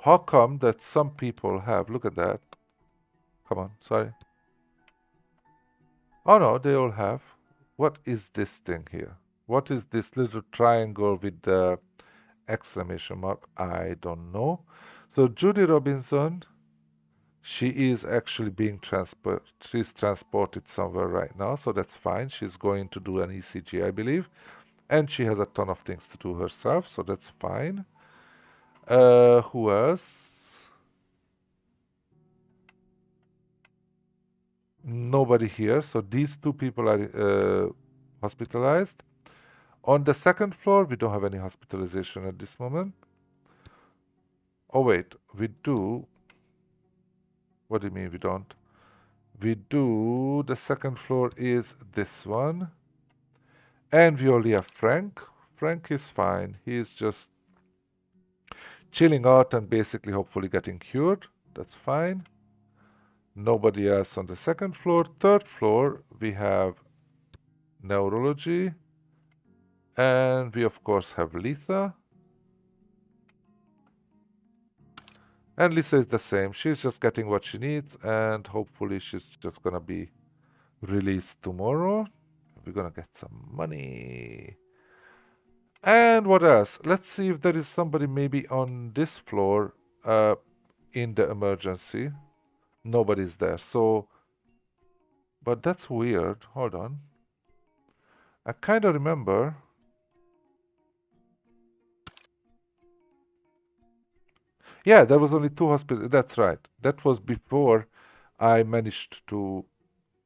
How come that some people have, look at that. Come on, sorry. Oh no, they all have. What is this thing here? What is this little triangle with the exclamation mark? I don't know. So Judy Robinson, she is actually being she's transported somewhere right now, so that's fine. She's going to do an ECG, I believe. And she has a ton of things to do herself, so that's fine. Who else? Nobody here. So these two people are hospitalized. On the second floor, we don't have any hospitalization at this moment. Oh, wait, we do. What do you mean we don't? We do. The second floor is this one. And we only have Frank. Frank is fine. He is just chilling out and basically hopefully getting cured. That's fine. Nobody else on the second floor. Third floor, we have Neurology. And we, of course, have Lisa. And Lisa is the same. She's just getting what she needs, and hopefully she's just gonna be released tomorrow. We're gonna get some money. And what else? Let's see if there is somebody maybe on this floor in the emergency. Nobody's there. So, but that's weird. Hold on. I kind of remember. Yeah, there was only two hospitals. That's right. That was before I managed to,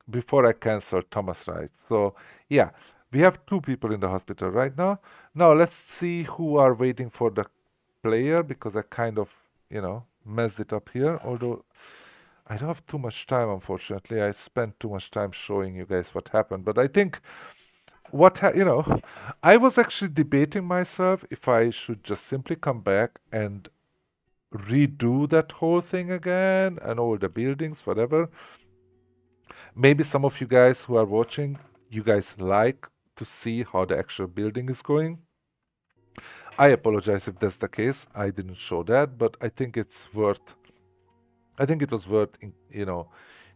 before I canceled Thomas Wright. So, yeah, we have two people in the hospital right now. Now, let's see who are waiting for the player because I kind of, messed it up here. Although I don't have too much time, unfortunately. I spent too much time showing you guys what happened. But I think I was actually debating myself if I should just simply come back and redo that whole thing again and all the buildings, whatever. Maybe some of you guys who are watching, you guys like to see how the actual building is going. I apologize if that's the case. I didn't show that, but I think it was worth,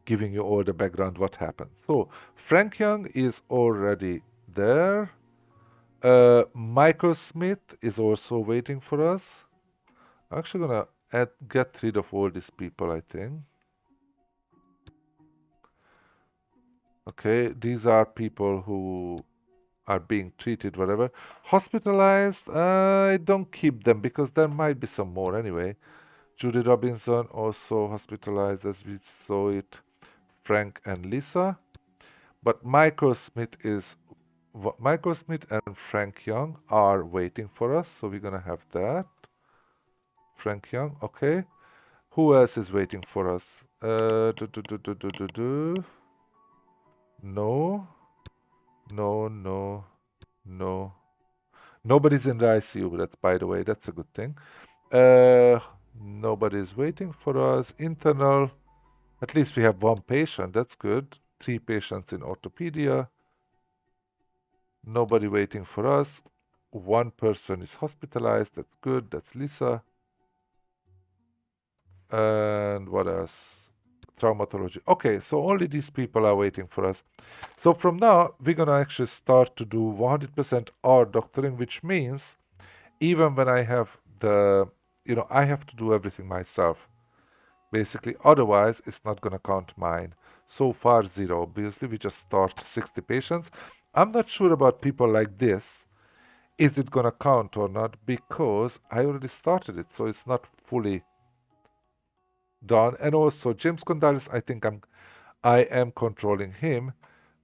giving you all the background what happened. So Frank Young is already there. Michael Smith is also waiting for us. I'm actually gonna get rid of all these people, I think. Okay, these are people who are being treated, whatever. Hospitalized, I don't keep them because there might be some more anyway. Judy Robinson also hospitalized as we saw it. Frank and Lisa. But Michael Smith and Frank Young are waiting for us, so we're gonna have that. Frank Young, okay. Who else is waiting for us? No, no, no, no. Nobody's in the ICU. That's, by the way, that's a good thing. Nobody's waiting for us. Internal. At least we have one patient. That's good. 3 patients in orthopedia. Nobody waiting for us. 1 person is hospitalized. That's good. That's Lisa. And what else? Traumatology. Okay, so only these people are waiting for us. So from now, we're going to actually start to do 100% R doctoring, which means even when I have I have to do everything myself. Basically, otherwise, it's not going to count mine. So far, 0. Obviously, we just start 60 patients. I'm not sure about people like this. Is it going to count or not? Because I already started it, so it's not fully done. And also, James Gonzalez, I am controlling him.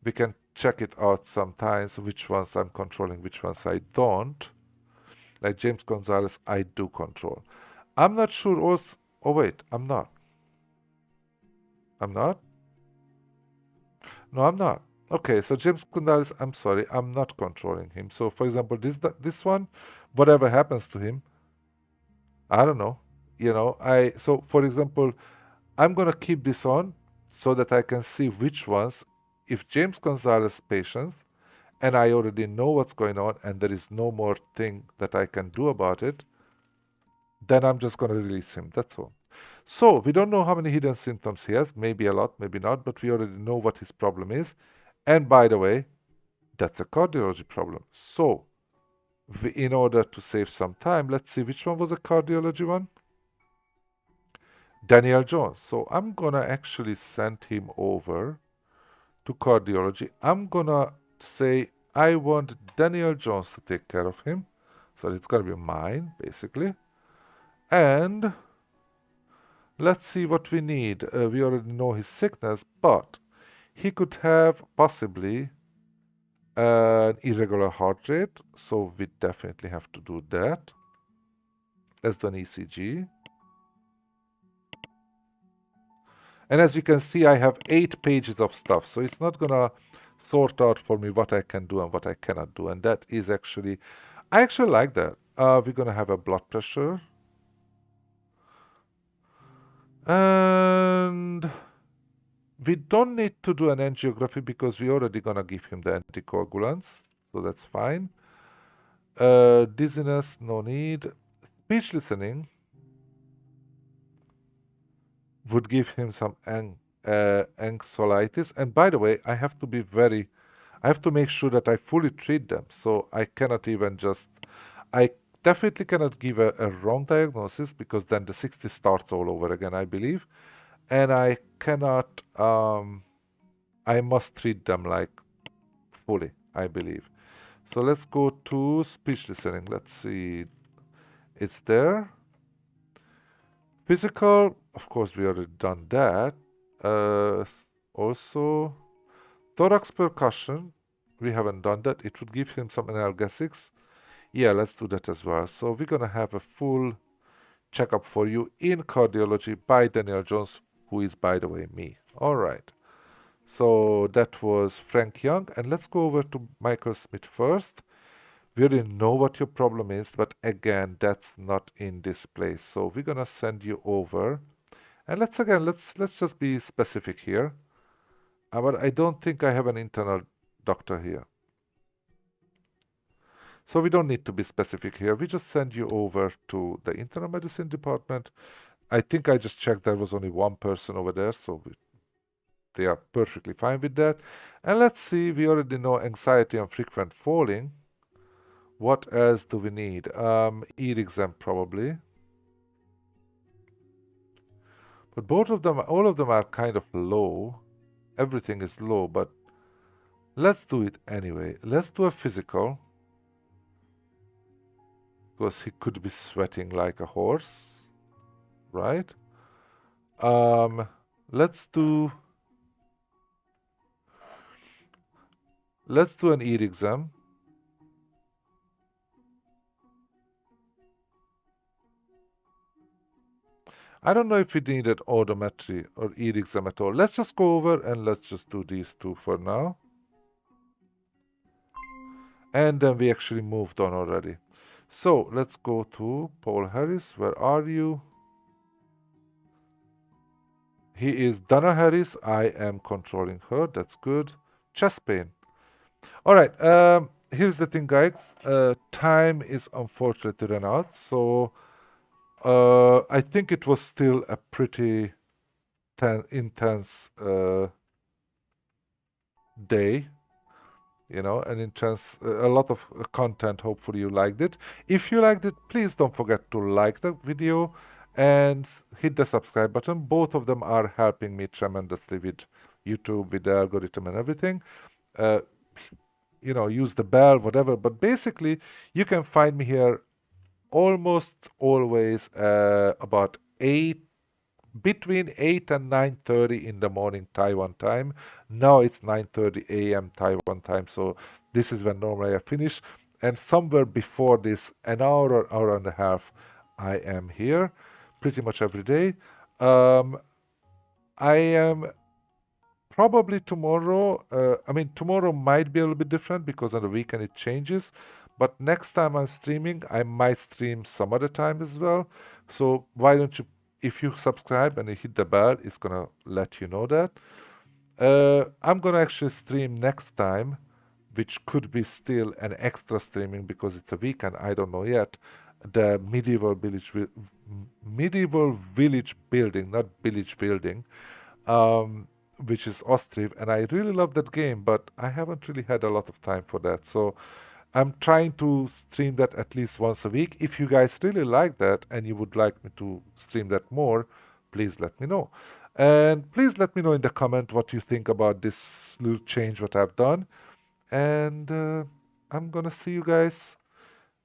We can check it out sometimes, which ones I'm controlling, which ones I don't. Like James Gonzalez, I do control. I'm not sure also. Oh, wait, I'm not. I'm not? No, I'm not. Okay, so James Gonzalez, I'm sorry, I'm not controlling him. So, for example, this one, whatever happens to him, I don't know. So for example, I'm gonna keep this on so that I can see which ones, if James Gonzalez patients, and I already know what's going on, and there is no more thing that I can do about it. then I'm just going to release him. That's all. So we don't know how many hidden symptoms he has. Maybe a lot, maybe not, but we already know what his problem is. And by the way, that's a cardiology problem. So in order to save some time, let's see which one was a cardiology one. Daniel Jones. So I'm going to actually send him over to cardiology. I'm going to say I want Daniel Jones to take care of him. So it's going to be mine, basically. And let's see what we need. We already know his sickness, but he could have possibly an irregular heart rate, so we definitely have to do that. Let's do an ECG. And as you can see, I have 8 pages of stuff, so it's not gonna sort out for me what I can do and what I cannot do, and that is actually, I actually like that. We're gonna have a blood pressure. And we don't need to do an angiography because we're already gonna give him the anticoagulants, so that's fine. Dizziness, no need. Speech listening would give him some anxieties. And by the way, I have to make sure that I fully treat them. So I cannot even just, I definitely cannot give a wrong diagnosis because then the 60 starts all over again, I believe. And I cannot, I must treat them like fully, I believe. So let's go to speech listening. Let's see. It's there. Physical, of course, we already done that. Also, thorax percussion, we haven't done that. It would give him some analgesics. Yeah, let's do that as well. So we're gonna have a full checkup for you in cardiology by Daniel Jones, who is, by the way, me. All right. So that was Frank Young, and let's go over to Michael Smith first. We already know what your problem is, but again, that's not in this place. So we're gonna send you over, and let's just be specific here. But I don't think I have an internal doctor here, so we don't need to be specific here. We just send you over to the internal medicine department. I think I just checked there was only one person over there, so they are perfectly fine with that. And let's see, we already know anxiety and frequent falling. What else do we need? Ear exam probably. But both of them, all of them are kind of low. Everything is low, but let's do it anyway. Let's do a physical. Because he could be sweating like a horse, right? Um, let's do an ear exam. I don't know if we needed odometry or ear exam at all. Let's just go over and let's just do these two for now. And then we actually moved on already. So let's go to Paul Harris. Where are you? He is Dana Harris. I am controlling her. That's good. Chest pain. All right. Here's the thing, guys. Time is unfortunately run out. So I think it was still a pretty intense day. An intense, a lot of content. Hopefully you liked it. If you liked it, please don't forget to like the video and hit the subscribe button. Both of them are helping me tremendously with YouTube, with the algorithm and everything. Uh, use the bell, whatever. But basically, you can find me here almost always about 8 between 8 and 9:30 in the morning Taiwan time. Now it's 9:30 a.m. Taiwan time, so this is when normally I finish. And somewhere before this, an hour or hour and a half, I am here pretty much every day. I am probably tomorrow. Tomorrow might be a little bit different because on the weekend it changes. But next time I'm streaming, I might stream some other time as well. So why don't you, if you subscribe and you hit the bell, it's gonna let you know that. I'm gonna actually stream next time, which could be still an extra streaming because it's a weekend. I don't know yet. the medieval village building, not village building, um, which is Ostriv, and I really love that game, but I haven't really had a lot of time for that. So I'm trying to stream that at least once a week. If you guys really like that and you would like me to stream that more, please let me know. And please let me know in the comment what you think about this little change what I've done. And I'm gonna see you guys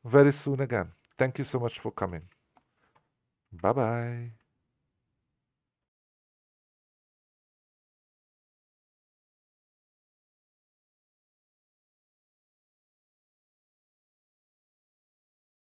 very soon again. Thank you so much for coming. Bye bye.